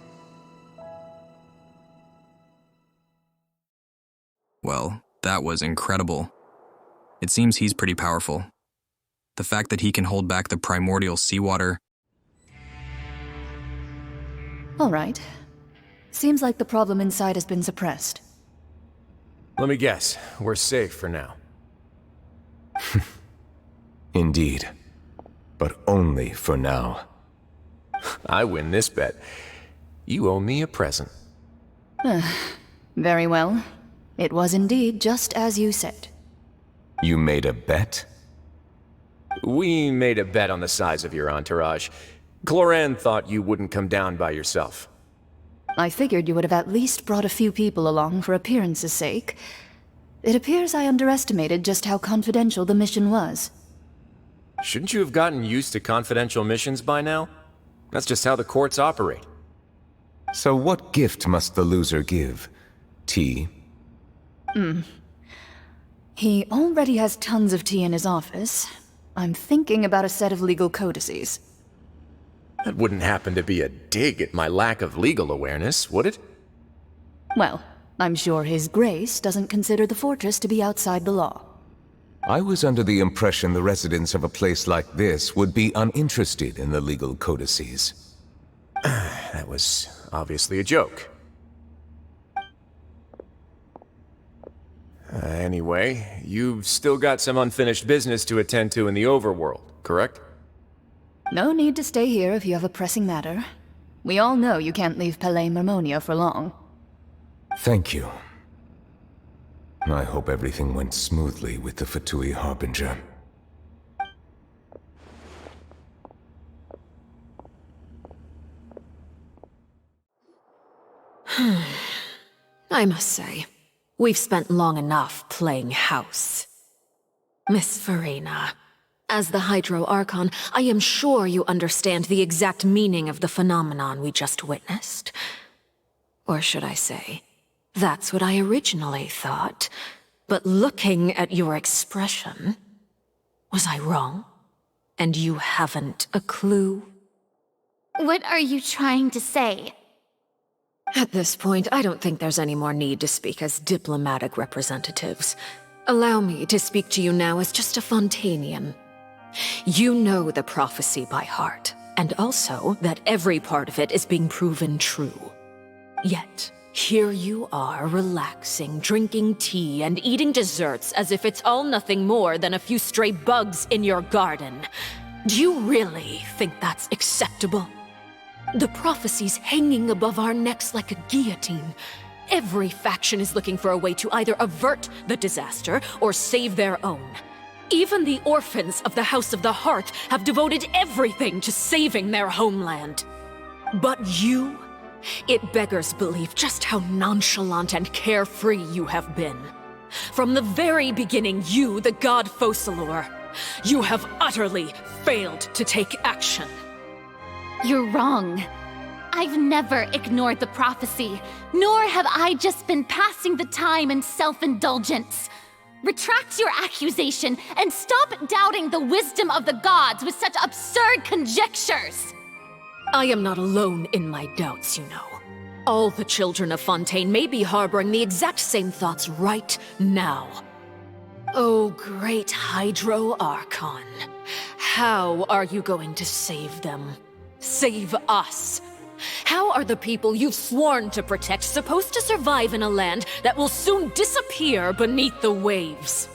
Well, that was incredible. It seems he's pretty powerful. The fact that he can hold back the primordial seawater. All right. Seems like the problem inside has been suppressed. Let me guess, we're safe for now. Indeed. But only for now. I win this bet. You owe me a present. Very well. It was indeed just as you said. You made a bet? We made a bet on the size of your entourage. Cloran thought you wouldn't come down by yourself. I figured you would have at least brought a few people along for appearance's sake. It appears I underestimated just how confidential the mission was. Shouldn't you have gotten used to confidential missions by now? That's just how the courts operate. So what gift must the loser give? Tea? He already has tons of tea in his office. I'm thinking about a set of legal codices. That wouldn't happen to be a dig at my lack of legal awareness, would it? Well, I'm sure His Grace doesn't consider the fortress to be outside the law. I was under the impression the residents of a place like this would be uninterested in the legal codices. That was obviously a joke. Anyway, you've still got some unfinished business to attend to in the overworld, correct? No need to stay here if you have a pressing matter. We all know you can't leave Palais Mermonia for long. Thank you. I hope everything went smoothly with the Fatui Harbinger. I must say, we've spent long enough playing house. Miss Farina, as the Hydro Archon, I am sure you understand the exact meaning of the phenomenon we just witnessed. Or should I say, that's what I originally thought. But looking at your expression, was I wrong? And you haven't a clue? What are you trying to say? At this point, I don't think there's any more need to speak as diplomatic representatives. Allow me to speak to you now as just a Fontanian. You know the prophecy by heart, and also that every part of it is being proven true. Yet, here you are, relaxing, drinking tea, and eating desserts as if it's all nothing more than a few stray bugs in your garden. Do you really think that's acceptable? The prophecy's hanging above our necks like a guillotine. Every faction is looking for a way to either avert the disaster or save their own. Even the orphans of the House of the Hearth have devoted everything to saving their homeland. But you? It beggars belief just how nonchalant and carefree you have been. From the very beginning, you, the god Focalor, you have utterly failed to take action. You're wrong. I've never ignored the prophecy, nor have I just been passing the time in self-indulgence. Retract your accusation and stop doubting the wisdom of the gods with such absurd conjectures! I am not alone in my doubts, you know. All the children of Fontaine may be harboring the exact same thoughts right now. Oh, great Hydro Archon. How are you going to save them? Save us? How are the people you've sworn to protect supposed to survive in a land that will soon disappear beneath the waves?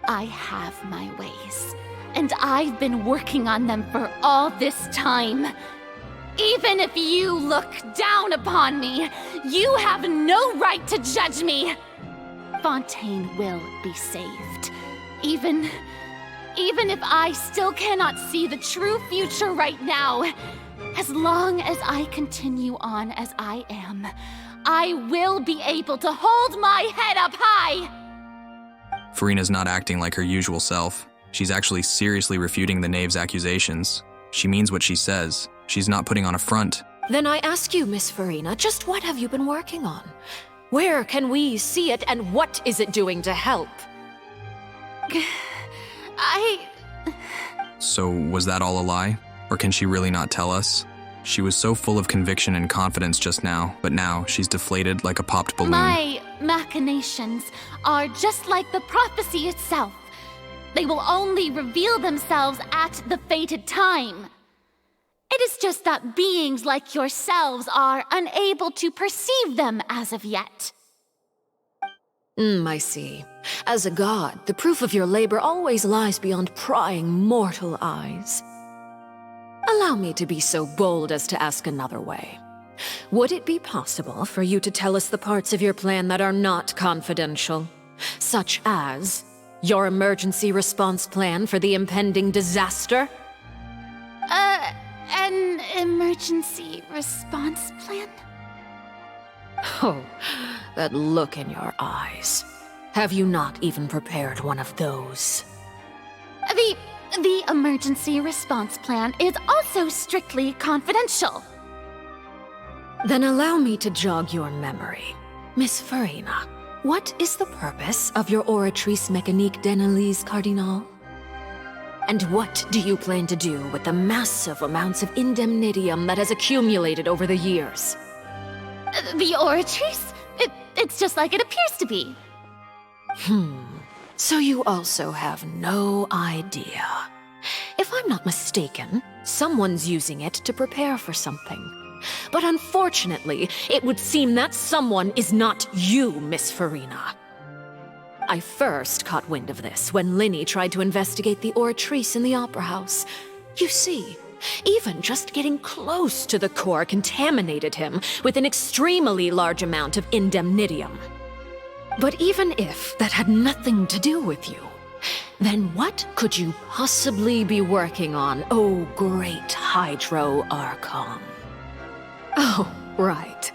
I have my ways, and I've been working on them for all this time. Even if you look down upon me, you have no right to judge me. Fontaine will be saved. Even if I still cannot see the true future right now, as long as I continue on as I am, I will be able to hold my head up high! Farina's not acting like her usual self. She's actually seriously refuting the knave's accusations. She means what she says. She's not putting on a front. Then I ask you, Miss Farina, just what have you been working on? Where can we see it, and what is it doing to help? So, was that all a lie? Or can she really not tell us? She was so full of conviction and confidence just now, but now she's deflated like a popped balloon. My machinations are just like the prophecy itself. They will only reveal themselves at the fated time. It is just that beings like yourselves are unable to perceive them as of yet. I see. As a god, the proof of your labor always lies beyond prying mortal eyes. Allow me to be so bold as to ask another way. Would it be possible for you to tell us the parts of your plan that are not confidential? Such as your emergency response plan for the impending disaster? An emergency response plan? Oh, that look in your eyes. Have you not even prepared one of those? The emergency response plan is also strictly confidential. Then allow me to jog your memory. Miss Farina, what is the purpose of your Oratrice Mécanique d'Analyse Cardinal? And what do you plan to do with the massive amounts of indemnitium that has accumulated over the years? The Oratrice? It's just like it appears to be. So you also have no idea. If I'm not mistaken, someone's using it to prepare for something. But unfortunately, it would seem that someone is not you, Miss Farina. I first caught wind of this when Linny tried to investigate the Oratrice in the Opera House. You see, even just getting close to the core contaminated him with an extremely large amount of indemnitium. But even if that had nothing to do with you, then what could you possibly be working on, oh great Hydro Archon? Oh, right.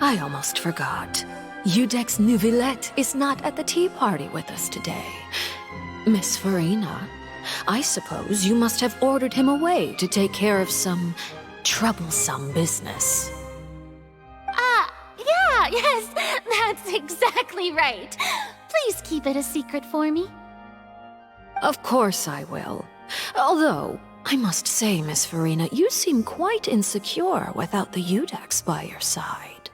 I almost forgot. Udex Neuvillette is not at the tea party with us today. Miss Farina, I suppose you must have ordered him away to take care of some troublesome business. Yes, that's exactly right. Please keep it a secret for me. Of course I will. Although, I must say, Miss Farina, you seem quite insecure without the Udex by your side.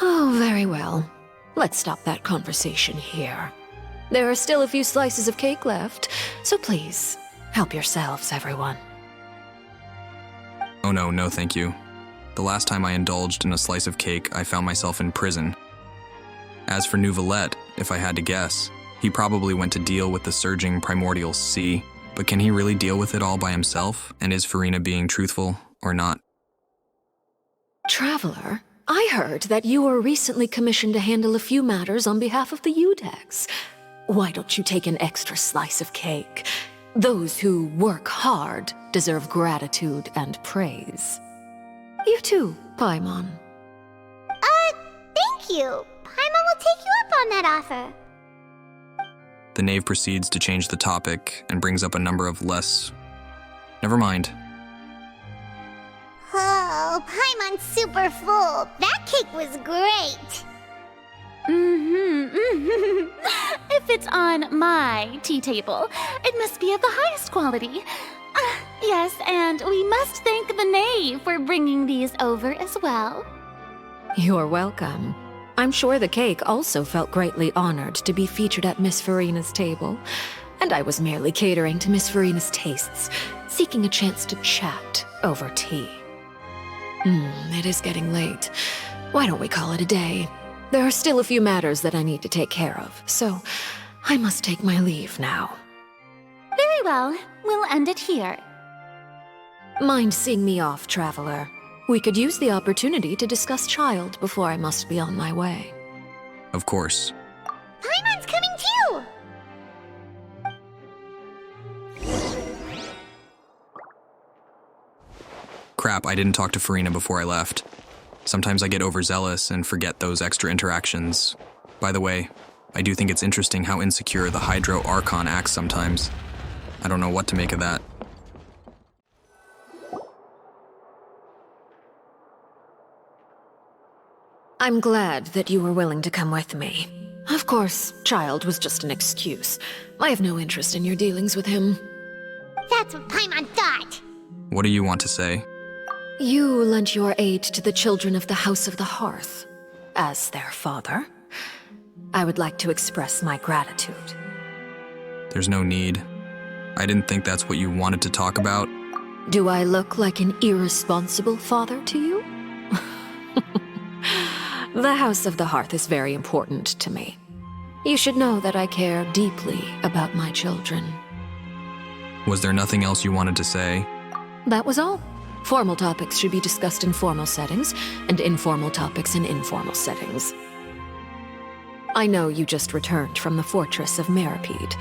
Oh, very well. Let's stop that conversation here. There are still a few slices of cake left, so please, help yourselves, everyone. Oh no, thank you. The last time I indulged in a slice of cake, I found myself in prison. As for Neuvillette, if I had to guess, he probably went to deal with the surging primordial sea, but can he really deal with it all by himself? And is Farina being truthful or not? Traveler, I heard that you were recently commissioned to handle a few matters on behalf of the Udex. Why don't you take an extra slice of cake? Those who work hard deserve gratitude and praise. You too, Paimon. Thank you. Paimon will take you up on that offer. The knave proceeds to change the topic and brings up a number of less... Never mind. Oh, Paimon's super full. That cake was great. If it's on my tea table, it must be of the highest quality. Yes, and we must thank the knave for bringing these over as well. You're welcome. I'm sure the cake also felt greatly honored to be featured at Miss Farina's table, and I was merely catering to Miss Farina's tastes, seeking a chance to chat over tea. It is getting late. Why don't we call it a day? There are still a few matters that I need to take care of, so I must take my leave now. Very well. We'll end it here. Mind seeing me off, Traveler? We could use the opportunity to discuss Child before I must be on my way. Of course. Paimon's coming too! Crap, I didn't talk to Farina before I left. Sometimes I get overzealous and forget those extra interactions. By the way, I do think it's interesting how insecure the Hydro Archon acts sometimes. I don't know what to make of that. I'm glad that you were willing to come with me. Of course, Child was just an excuse. I have no interest in your dealings with him. That's what Paimon thought. What do you want to say? You lent your aid to the children of the House of the Hearth. As their father, I would like to express my gratitude. There's no need. I didn't think that's what you wanted to talk about. Do I look like an irresponsible father to you? The House of the Hearth is very important to me. You should know that I care deeply about my children. Was there nothing else you wanted to say? That was all. Formal topics should be discussed in formal settings, and informal topics in informal settings. I know you just returned from the fortress of Meripede.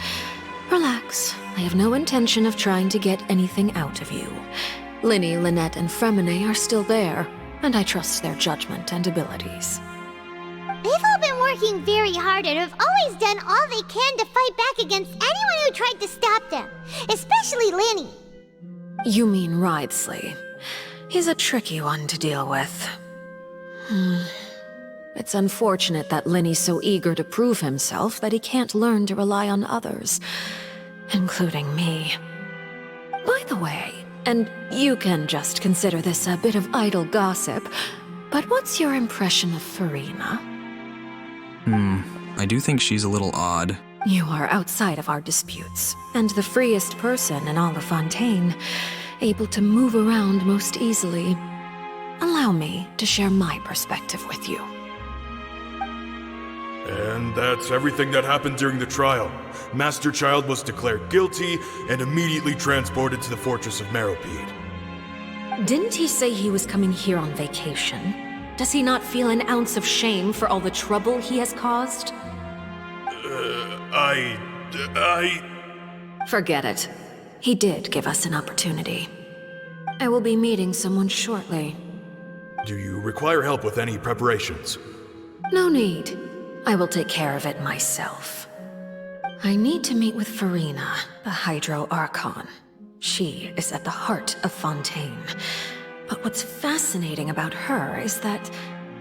Relax. I have no intention of trying to get anything out of you. Linny, Lynette, and Fremine are still there, and I trust their judgment and abilities. They've all been working very hard and have always done all they can to fight back against anyone who tried to stop them, especially Linny. You mean Wriothesley. He's a tricky one to deal with. It's unfortunate that Linny's so eager to prove himself that he can't learn to rely on others, including me. By the way, and you can just consider this a bit of idle gossip, but what's your impression of Furina? I do think she's a little odd. You are outside of our disputes, and the freest person in all of Fontaine, able to move around most easily. Allow me to share my perspective with you. And that's everything that happened during the trial. Master Child was declared guilty and immediately transported to the Fortress of Meripede. Didn't he say he was coming here on vacation? Does he not feel an ounce of shame for all the trouble he has caused? Forget it. He did give us an opportunity. I will be meeting someone shortly. Do you require help with any preparations? No need. I will take care of it myself. I need to meet with Furina, the Hydro Archon. She is at the heart of Fontaine. But what's fascinating about her is that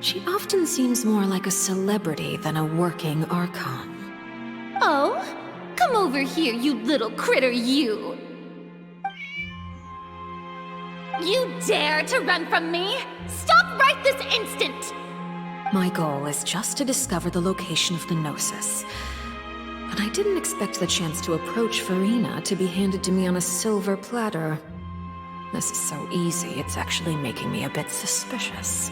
she often seems more like a celebrity than a working Archon. Oh? Come over here, you little critter, you! You dare to run from me? Stop right this instant! My goal is just to discover the location of the Gnosis. But I didn't expect the chance to approach Furina to be handed to me on a silver platter. This is so easy, it's actually making me a bit suspicious.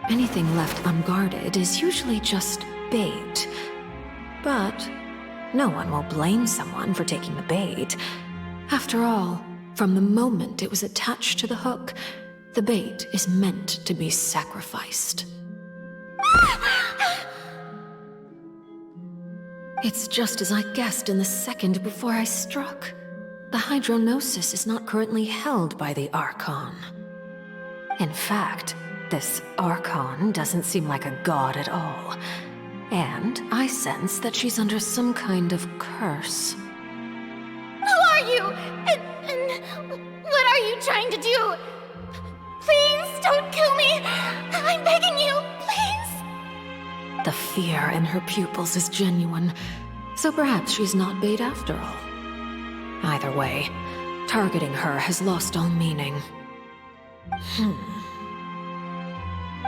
Anything left unguarded is usually just bait. But no one will blame someone for taking the bait. After all, from the moment it was attached to the hook, the bait is meant to be sacrificed. It's just as I guessed in the second before I struck. The Hydronosis is not currently held by the Archon. In fact, this Archon doesn't seem like a god at all. And I sense that she's under some kind of curse. Who are you? And what are you trying to do? Please don't kill me! I'm begging you, please! The fear in her pupils is genuine, so perhaps she's not bait after all. Either way, targeting her has lost all meaning.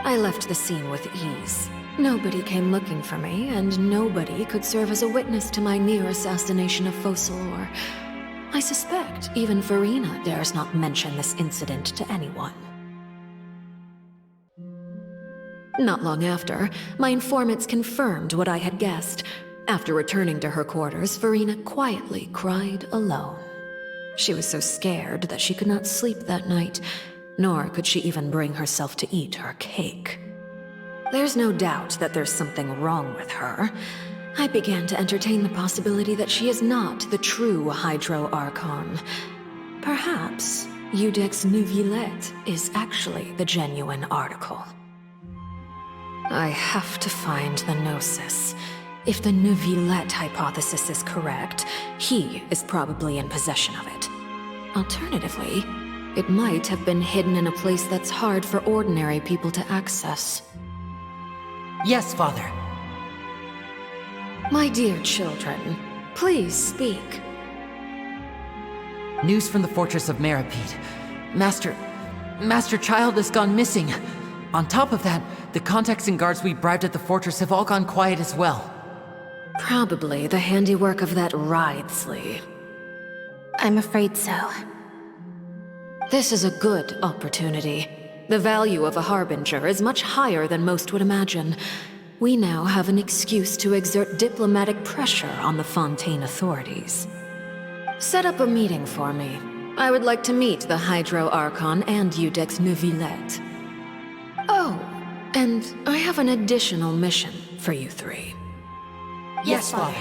I left the scene with ease. Nobody came looking for me, and nobody could serve as a witness to my near assassination of Focalor. I suspect even Furina dares not mention this incident to anyone. Not long after, my informants confirmed what I had guessed. After returning to her quarters, Furina quietly cried alone. She was so scared that she could not sleep that night, nor could she even bring herself to eat her cake. There's no doubt that there's something wrong with her. I began to entertain the possibility that she is not the true Hydro Archon. Perhaps Eudex Neuvillette is actually the genuine article. I have to find the Gnosis. If the Neuvillette hypothesis is correct, he is probably in possession of it. Alternatively, it might have been hidden in a place that's hard for ordinary people to access. Yes, Father. My dear children, please speak. News from the Fortress of Meripede. Master Child has gone missing. On top of that, the contacts and guards we bribed at the fortress have all gone quiet as well. Probably the handiwork of that Wriothesley. I'm afraid so. This is a good opportunity. The value of a harbinger is much higher than most would imagine. We now have an excuse to exert diplomatic pressure on the Fontaine authorities. Set up a meeting for me. I would like to meet the Hydro Archon and Iudex Neuvillette. Oh, and I have an additional mission for you three. Yes, Father.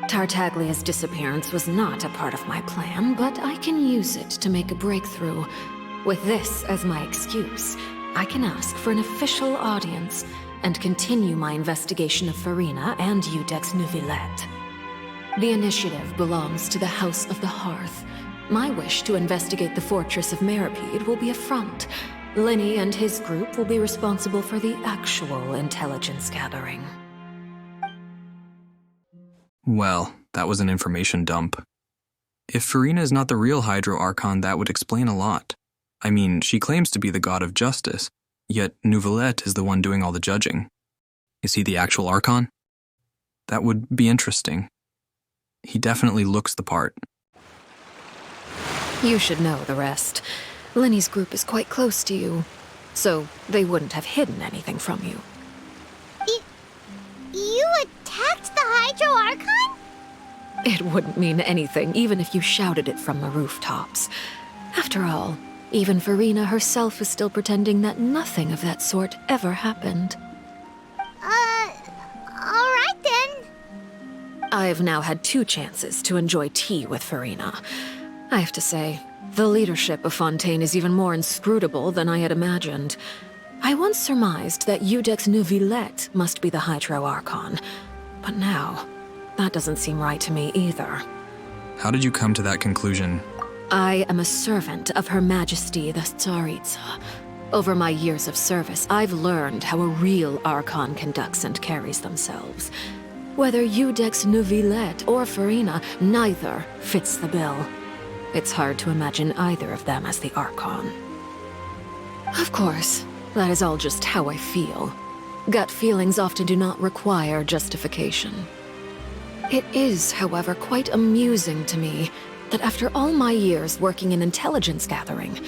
Tartaglia's disappearance was not a part of my plan, but I can use it to make a breakthrough. With this as my excuse, I can ask for an official audience and continue my investigation of Farina and Iudex Neuvillette. The initiative belongs to the House of the Hearth. My wish to investigate the fortress of Meripede will be a front. Linny and his group will be responsible for the actual intelligence gathering. Well, that was an information dump. If Farina is not the real Hydro Archon, that would explain a lot. I mean, she claims to be the god of justice, yet Neuvillette is the one doing all the judging. Is he the actual Archon? That would be interesting. He definitely looks the part. You should know the rest. Linny's group is quite close to you, so they wouldn't have hidden anything from you. You attacked the Hydro Archon? It wouldn't mean anything, even if you shouted it from the rooftops. After all, even Farina herself is still pretending that nothing of that sort ever happened. Alright then. I've now had 2 chances to enjoy tea with Farina. I have to say, the leadership of Fontaine is even more inscrutable than I had imagined. I once surmised that Iudex Neuvillette must be the Hydro Archon, but now, that doesn't seem right to me either. How did you come to that conclusion? I am a servant of Her Majesty the Tsaritsa. Over my years of service, I've learned how a real Archon conducts and carries themselves. Whether Iudex Neuvillette or Farina, neither fits the bill. It's hard to imagine either of them as the Archon. Of course, that is all just how I feel. Gut feelings often do not require justification. It is, however, quite amusing to me that after all my years working in intelligence gathering,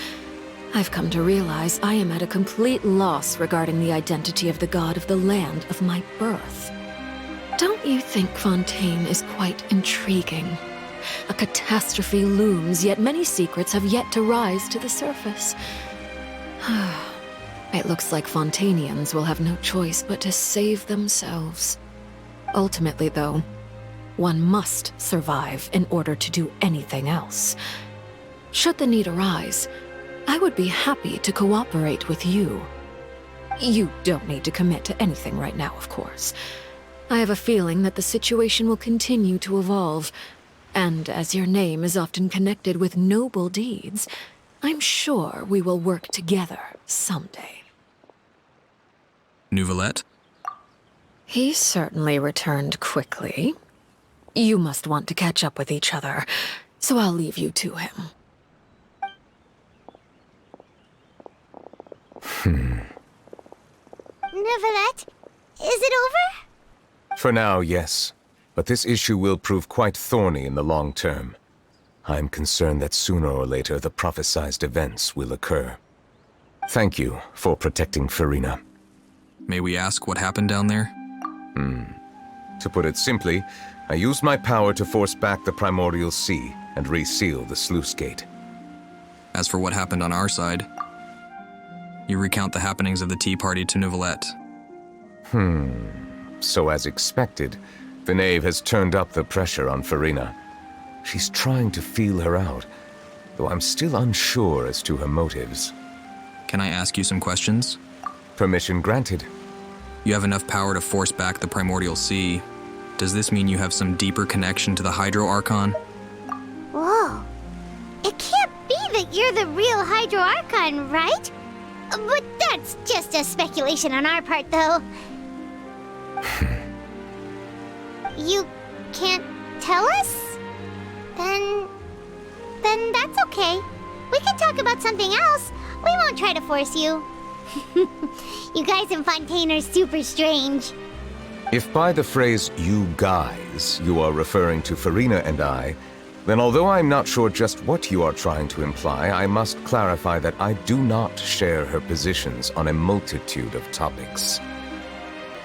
I've come to realize I am at a complete loss regarding the identity of the god of the land of my birth. Don't you think Fontaine is quite intriguing? A catastrophe looms, yet many secrets have yet to rise to the surface. It looks like Fontainians will have no choice but to save themselves. Ultimately, though, one must survive in order to do anything else. Should the need arise, I would be happy to cooperate with you. You don't need to commit to anything right now, of course. I have a feeling that the situation will continue to evolve, and as your name is often connected with noble deeds, I'm sure we will work together someday. Neuvillette? He certainly returned quickly. You must want to catch up with each other, so I'll leave you to him. Neuvillette, is it over? For now, yes. But this issue will prove quite thorny in the long term. I'm concerned that sooner or later the prophesized events will occur. Thank you for protecting Farina. May we ask what happened down there? To put it simply, I used my power to force back the Primordial Sea and reseal the sluice gate. As for what happened on our side, you recount the happenings of the tea party to Neuvillette. So as expected, the knave has turned up the pressure on Farina. She's trying to feel her out, though I'm still unsure as to her motives. Can I ask you some questions? Permission granted. You have enough power to force back the Primordial Sea. Does this mean you have some deeper connection to the Hydro Archon? Whoa. It can't be that you're the real Hydro Archon, right? But that's just a speculation on our part, though. You can't tell us? Then that's okay. We can talk about something else. We won't try to force you. You guys in Fontaine are super strange. If by the phrase, you guys, you are referring to Farina and I, then although I'm not sure just what you are trying to imply, I must clarify that I do not share her positions on a multitude of topics.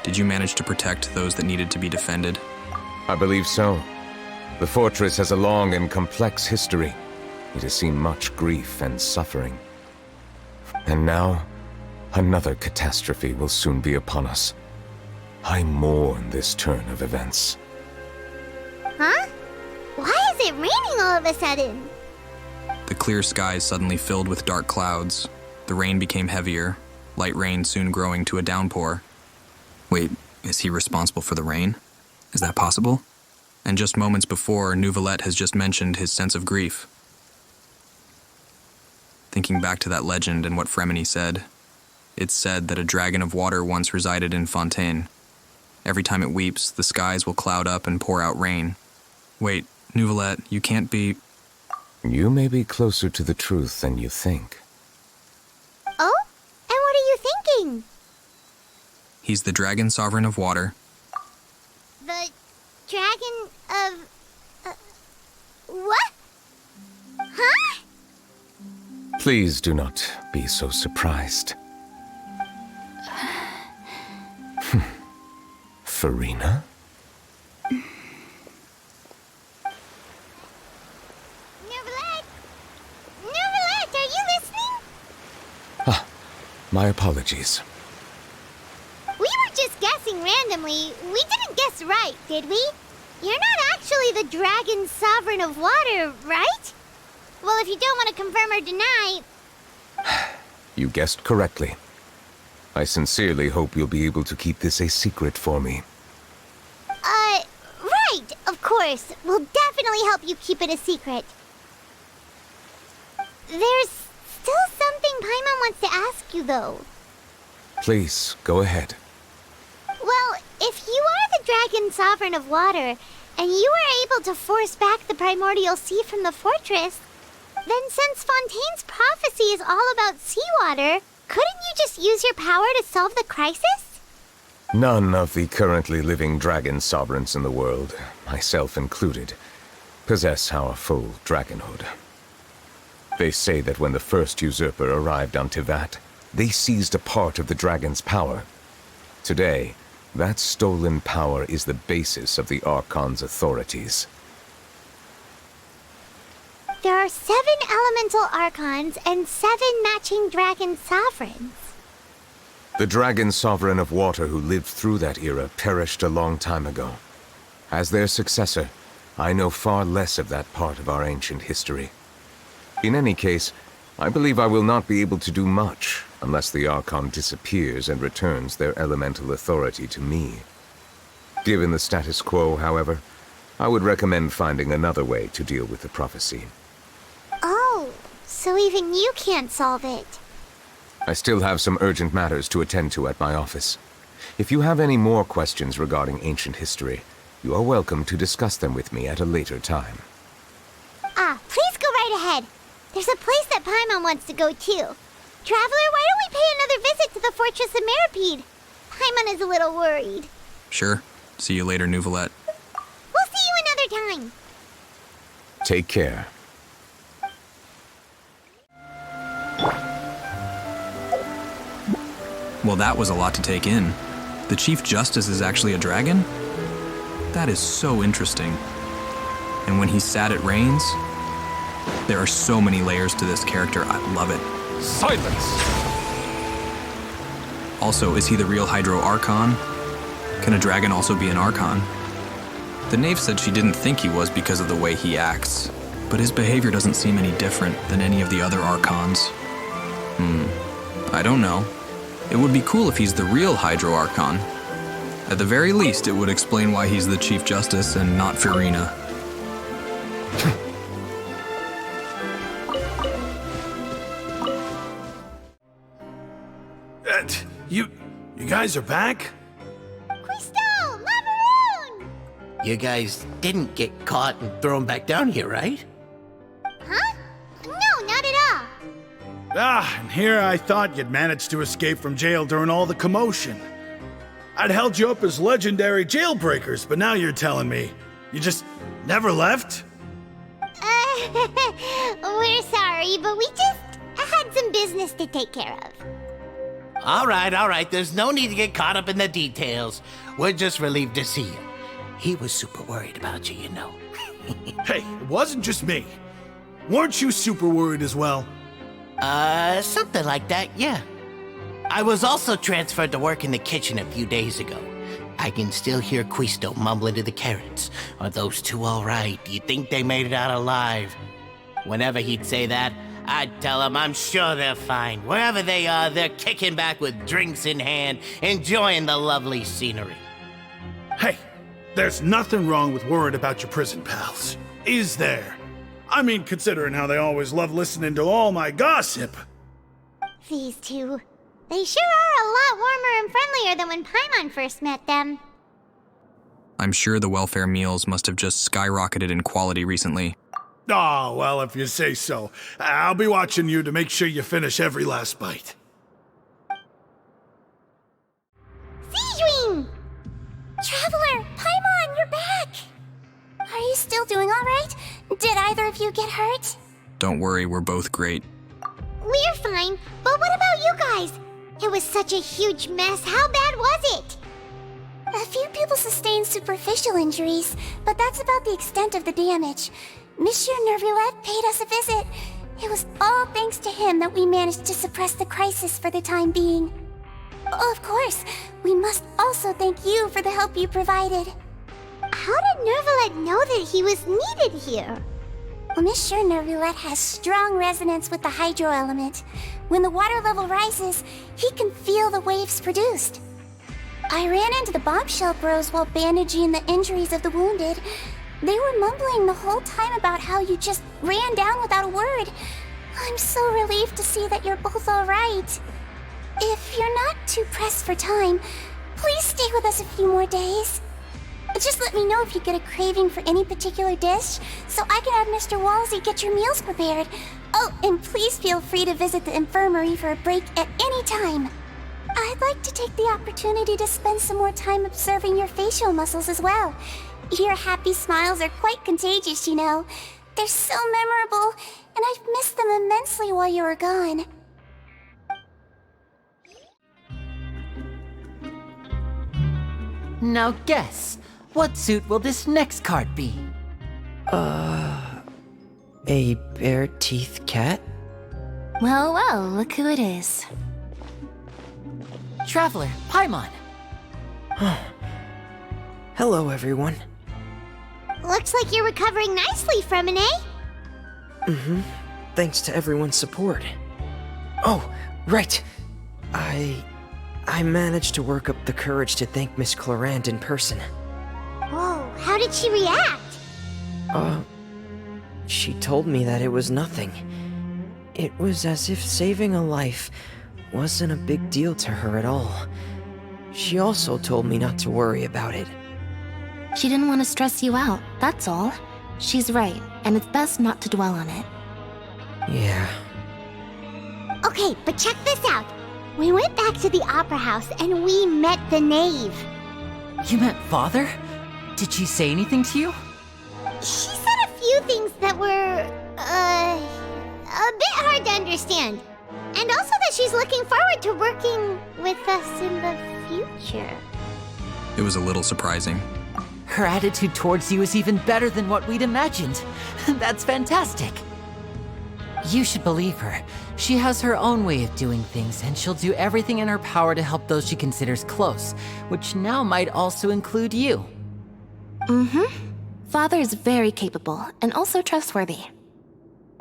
Did you manage to protect those that needed to be defended? I believe so. The fortress has a long and complex history. It has seen much grief and suffering. And now, another catastrophe will soon be upon us. I mourn this turn of events. Huh? Why is it raining all of a sudden? The clear skies suddenly filled with dark clouds. The rain became heavier, light rain soon growing to a downpour. Wait, is he responsible for the rain? Is that possible? And just moments before, Nouvelette has just mentioned his sense of grief. Thinking back to that legend and what Fremini said, it's said that a dragon of water once resided in Fontaine. Every time it weeps, the skies will cloud up and pour out rain. Wait, Nouvelette, you can't be... You may be closer to the truth than you think. Oh? And what are you thinking? He's the dragon sovereign of water. The dragon of... what? Huh? Please do not be so surprised. Farina? Nouvelette! Nouvelette, are you listening? Ah, my apologies. We were just guessing randomly. We didn't guess right, did we? You're not actually the dragon sovereign of water, right? Well, if you don't want to confirm or deny... You guessed correctly. I sincerely hope you'll be able to keep this a secret for me. Right, of course. We'll definitely help you keep it a secret. There's still something Paimon wants to ask you, though. Please, go ahead. Well, if you are the dragon sovereign of water, and you were able to force back the primordial sea from the fortress, then since Fontaine's prophecy is all about seawater, couldn't you just use your power to solve the crisis? None of the currently living dragon sovereigns in the world, myself included, possess our full dragonhood. They say that when the first usurper arrived on Tivat, they seized a part of the dragon's power. Today, that stolen power is the basis of the Archon's authorities. There are 7 elemental archons and 7 matching dragon sovereigns. The dragon sovereign of water who lived through that era perished a long time ago. As their successor, I know far less of that part of our ancient history. In any case, I believe I will not be able to do much unless the Archon disappears and returns their elemental authority to me. Given the status quo, however, I would recommend finding another way to deal with the prophecy. Oh, so even you can't solve it. I still have some urgent matters to attend to at my office. If you have any more questions regarding ancient history, you are welcome to discuss them with me at a later time. Please go right ahead. There's a place that Paimon wants to go too. Traveler, why don't we pay another visit to the Fortress of Meripede? Paimon is a little worried. Sure. See you later, Nouvelette. We'll see you another time. Take care. Well, that was a lot to take in. The Chief Justice is actually a dragon? That is so interesting. And when he's sad, it rains? There are so many layers to this character, I love it. Silence! Also, is he the real Hydro Archon? Can a dragon also be an Archon? The knave said she didn't think he was because of the way he acts, but his behavior doesn't seem any different than any of the other Archons. I don't know. It would be cool if he's the real Hydro Archon. At the very least, it would explain why he's the Chief Justice and not Farina. You guys are back? Crystal! Macaroon! You guys didn't get caught and thrown back down here, right? Huh? No, not at all. And here I thought you'd managed to escape from jail during all the commotion. I'd held you up as legendary jailbreakers, but now you're telling me you just never left? We're sorry, but we just had some business to take care of. All right. There's no need to get caught up in the details. We're just relieved to see you. He was super worried about you, you know. Hey, it wasn't just me. Weren't you super worried as well? Something like that, yeah. I was also transferred to work in the kitchen a few days ago. I can still hear Quisto mumbling to the carrots. Are those two all right? Do you think they made it out alive? Whenever he'd say that, I'd tell him I'm sure they're fine. Wherever they are, they're kicking back with drinks in hand, enjoying the lovely scenery. Hey, there's nothing wrong with worrying about your prison pals, is there? I mean, considering how they always love listening to all my gossip. These two. They sure are a lot warmer and friendlier than when Paimon first met them. I'm sure the welfare meals must have just skyrocketed in quality recently. Oh, well, if you say so. I'll be watching you to make sure you finish every last bite. Seedwing! Traveler, Paimon, you're back! Are you still doing alright? Did either of you get hurt? Don't worry, we're both great. We're fine, but what about you guys? It was such a huge mess. How bad was it? A few people sustained superficial injuries, but that's about the extent of the damage. Monsieur Nervulette paid us a visit. It was all thanks to him that we managed to suppress the crisis for the time being. Of course, we must also thank you for the help you provided. How did Nervulette know that he was needed here? Well, Monsieur Nervulette has strong resonance with the hydro element. When the water level rises, he can feel the waves produced. I ran into the bombshell bros while bandaging the injuries of the wounded. They were mumbling the whole time about how you just ran down without a word. I'm so relieved to see that you're both all right. If you're not too pressed for time, please stay with us a few more days. Just let me know if you get a craving for any particular dish, so I can have Mr. Walsey get your meals prepared. Oh, and please feel free to visit the infirmary for a break at any time. I'd like to take the opportunity to spend some more time observing your facial muscles as well. Your happy smiles are quite contagious, you know. They're so memorable, and I've missed them immensely while you were gone. Now guess, what suit will this next card be? A bare-teeth cat? Well, look who it is. Traveler, Paimon. Hello, everyone. Looks like you're recovering nicely from it, eh? Mm-hmm. Thanks to everyone's support. Oh, right. I managed to work up the courage to thank Miss Clorant in person. Whoa, how did she react? She told me that it was nothing. It was as if saving a life wasn't a big deal to her at all. She also told me not to worry about it. She didn't want to stress you out, that's all. She's right, and it's best not to dwell on it. Yeah. Okay, but check this out. We went back to the opera house and we met the knave. You met Father? Did she say anything to you? She said a few things that were, a bit hard to understand. And also that she's looking forward to working with us in the future. It was a little surprising. Her attitude towards you is even better than what we'd imagined. That's fantastic. You should believe her. She has her own way of doing things, and she'll do everything in her power to help those she considers close, which now might also include you. Mm-hmm. Father is very capable, and also trustworthy.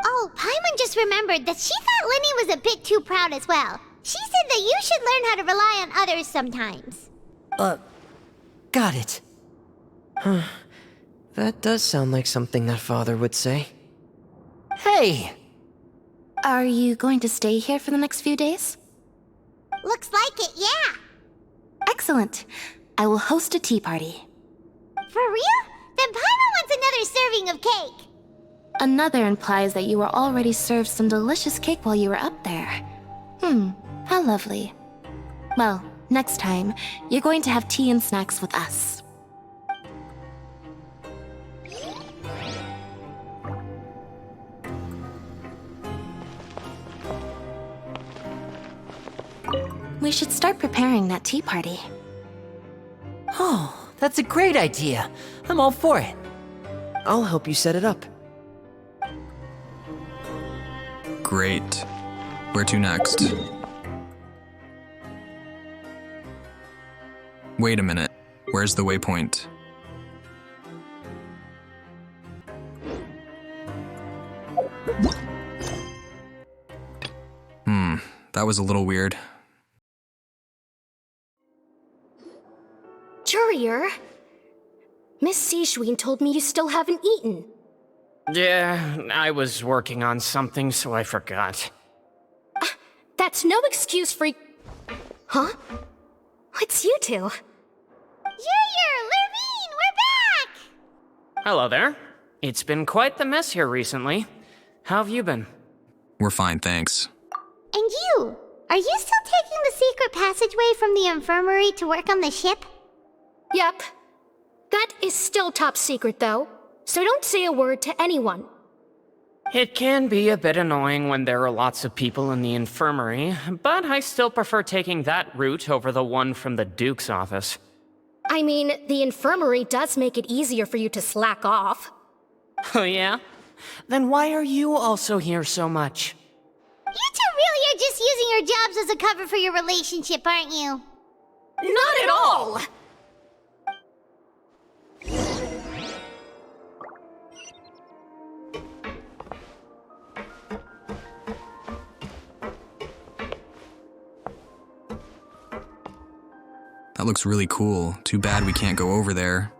Oh, Paimon just remembered that she thought Linny was a bit too proud as well. She said that you should learn how to rely on others sometimes. Got it. Huh. That does sound like something that Father would say. Hey! Are you going to stay here for the next few days? Looks like it, yeah. Excellent. I will host a tea party. For real? Then Paimon wants another serving of cake. Another implies that you were already served some delicious cake while you were up there. How lovely. Well, Next time, you're going to have tea and snacks with us. We should start preparing that tea party. Oh, that's a great idea. I'm all for it. I'll help you set it up. Great. Where to next? Wait a minute. Where's the waypoint? That was a little weird. Courier, Miss Sijwin told me you still haven't eaten. Yeah, I was working on something, so I forgot. That's no excuse for... Huh? What's you two? Courier, Lurvine, we're back! Hello there. It's been quite the mess here recently. How have you been? We're fine, thanks. And you? Are you still taking the secret passageway from the infirmary to work on the ship? Yep. That is still top secret, though, so don't say a word to anyone. It can be a bit annoying when there are lots of people in the infirmary, but I still prefer taking that route over the one from the Duke's office. I mean, the infirmary does make it easier for you to slack off. Oh yeah? Then why are you also here so much? You two really are just using your jobs as a cover for your relationship, aren't you? Not at all! That looks really cool. Too bad we can't go over there.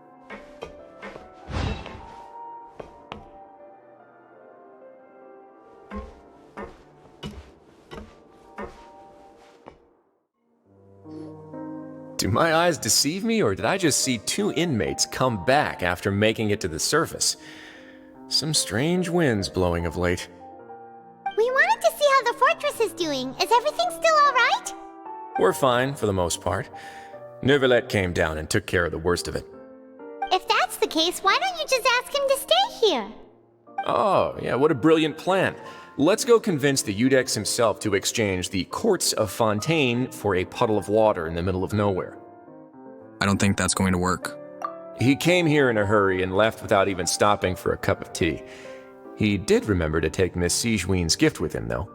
Do my eyes deceive me, or did I just see two inmates come back after making it to the surface? Some strange winds blowing of late. We wanted to see how the fortress is doing. Is everything still alright? We're fine, for the most part. Neuvillette came down and took care of the worst of it. If that's the case, why don't you just ask him to stay here? Oh, yeah, what a brilliant plan. Let's go convince the Eudex himself to exchange the Courts of Fontaine for a puddle of water in the middle of nowhere. I don't think that's going to work. He came here in a hurry and left without even stopping for a cup of tea. He did remember to take Miss Sijwin's gift with him, though.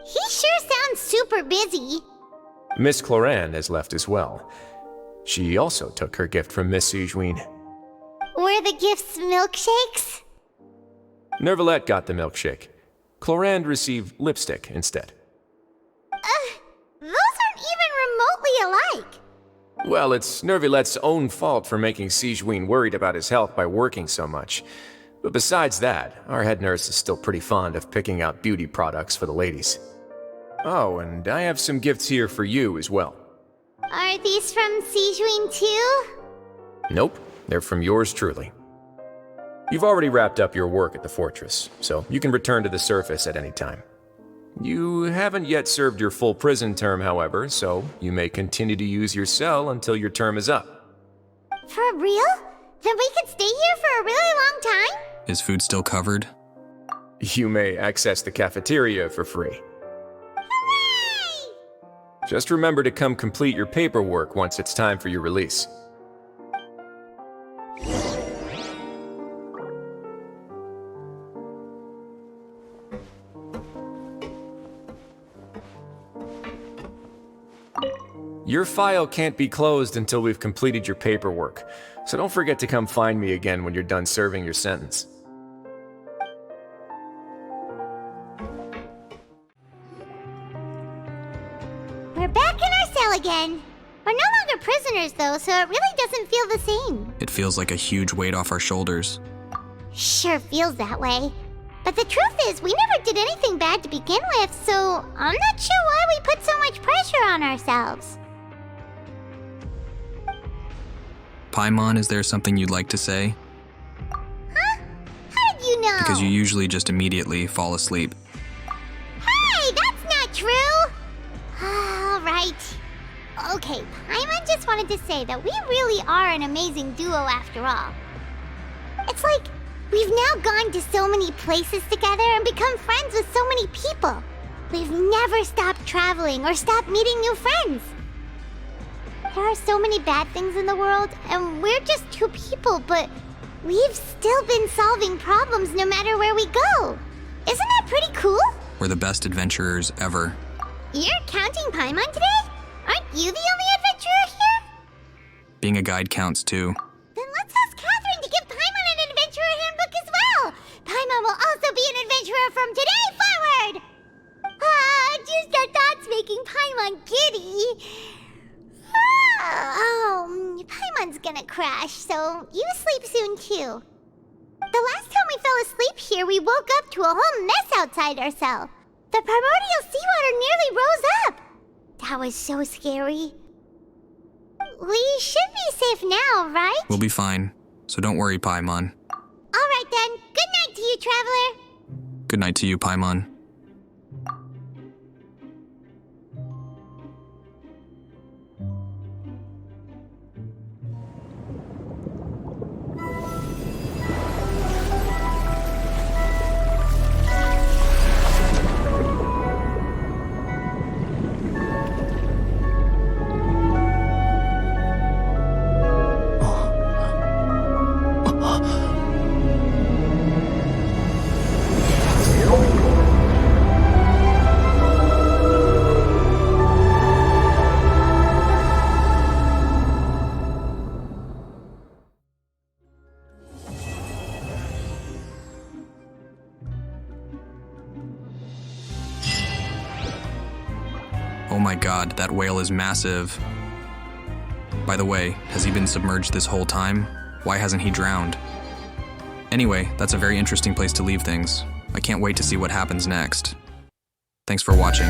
He sure sounds super busy. Miss Cloran has left as well. She also took her gift from Miss Sijwin. Were the gifts milkshakes? Neuvillette got the milkshake. Clorand received lipstick instead. Those aren't even remotely alike. Well, it's Neuvillette's own fault for making Sijwin worried about his health by working so much. But besides that, our head nurse is still pretty fond of picking out beauty products for the ladies. Oh, and I have some gifts here for you as well. Are these from Sijwin too? Nope, they're from yours truly. You've already wrapped up your work at the fortress, so you can return to the surface at any time. You haven't yet served your full prison term, however, so you may continue to use your cell until your term is up. For real? Then we could stay here for a really long time? Is food still covered? You may access the cafeteria for free. Hooray! Just remember to come complete your paperwork once it's time for your release. Your file can't be closed until we've completed your paperwork, so don't forget to come find me again when you're done serving your sentence. We're back in our cell again. We're no longer prisoners though, so it really doesn't feel the same. It feels like a huge weight off our shoulders. Sure feels that way. But the truth is, we never did anything bad to begin with, so I'm not sure why we put so much pressure on ourselves. Paimon, is there something you'd like to say? Huh? How did you know? Because you usually just immediately fall asleep. Hey, that's not true! Alright. Okay, Paimon just wanted to say that we really are an amazing duo after all. It's like we've now gone to so many places together and become friends with so many people. We've never stopped traveling or stopped meeting new friends. There are so many bad things in the world, and we're just two people, but we've still been solving problems no matter where we go. Isn't that pretty cool? We're the best adventurers ever. You're counting Paimon today? Aren't you the only adventurer here? Being a guide counts too. Then let's ask Catherine to give Paimon an adventurer handbook as well. Paimon will also be an adventurer from today forward. Just our thoughts making Paimon giddy. Paimon's gonna crash, so you sleep soon too. The last time we fell asleep here, we woke up to a whole mess outside our cell. The primordial seawater nearly rose up. That was so scary. We should be safe now, right? We'll be fine, so don't worry, Paimon. Alright then, good night to you, Traveler. Good night to you, Paimon. Oh my god, that whale is massive. By the way, has he been submerged this whole time? Why hasn't he drowned? Anyway, that's a very interesting place to leave things. I can't wait to see what happens next. Thanks for watching.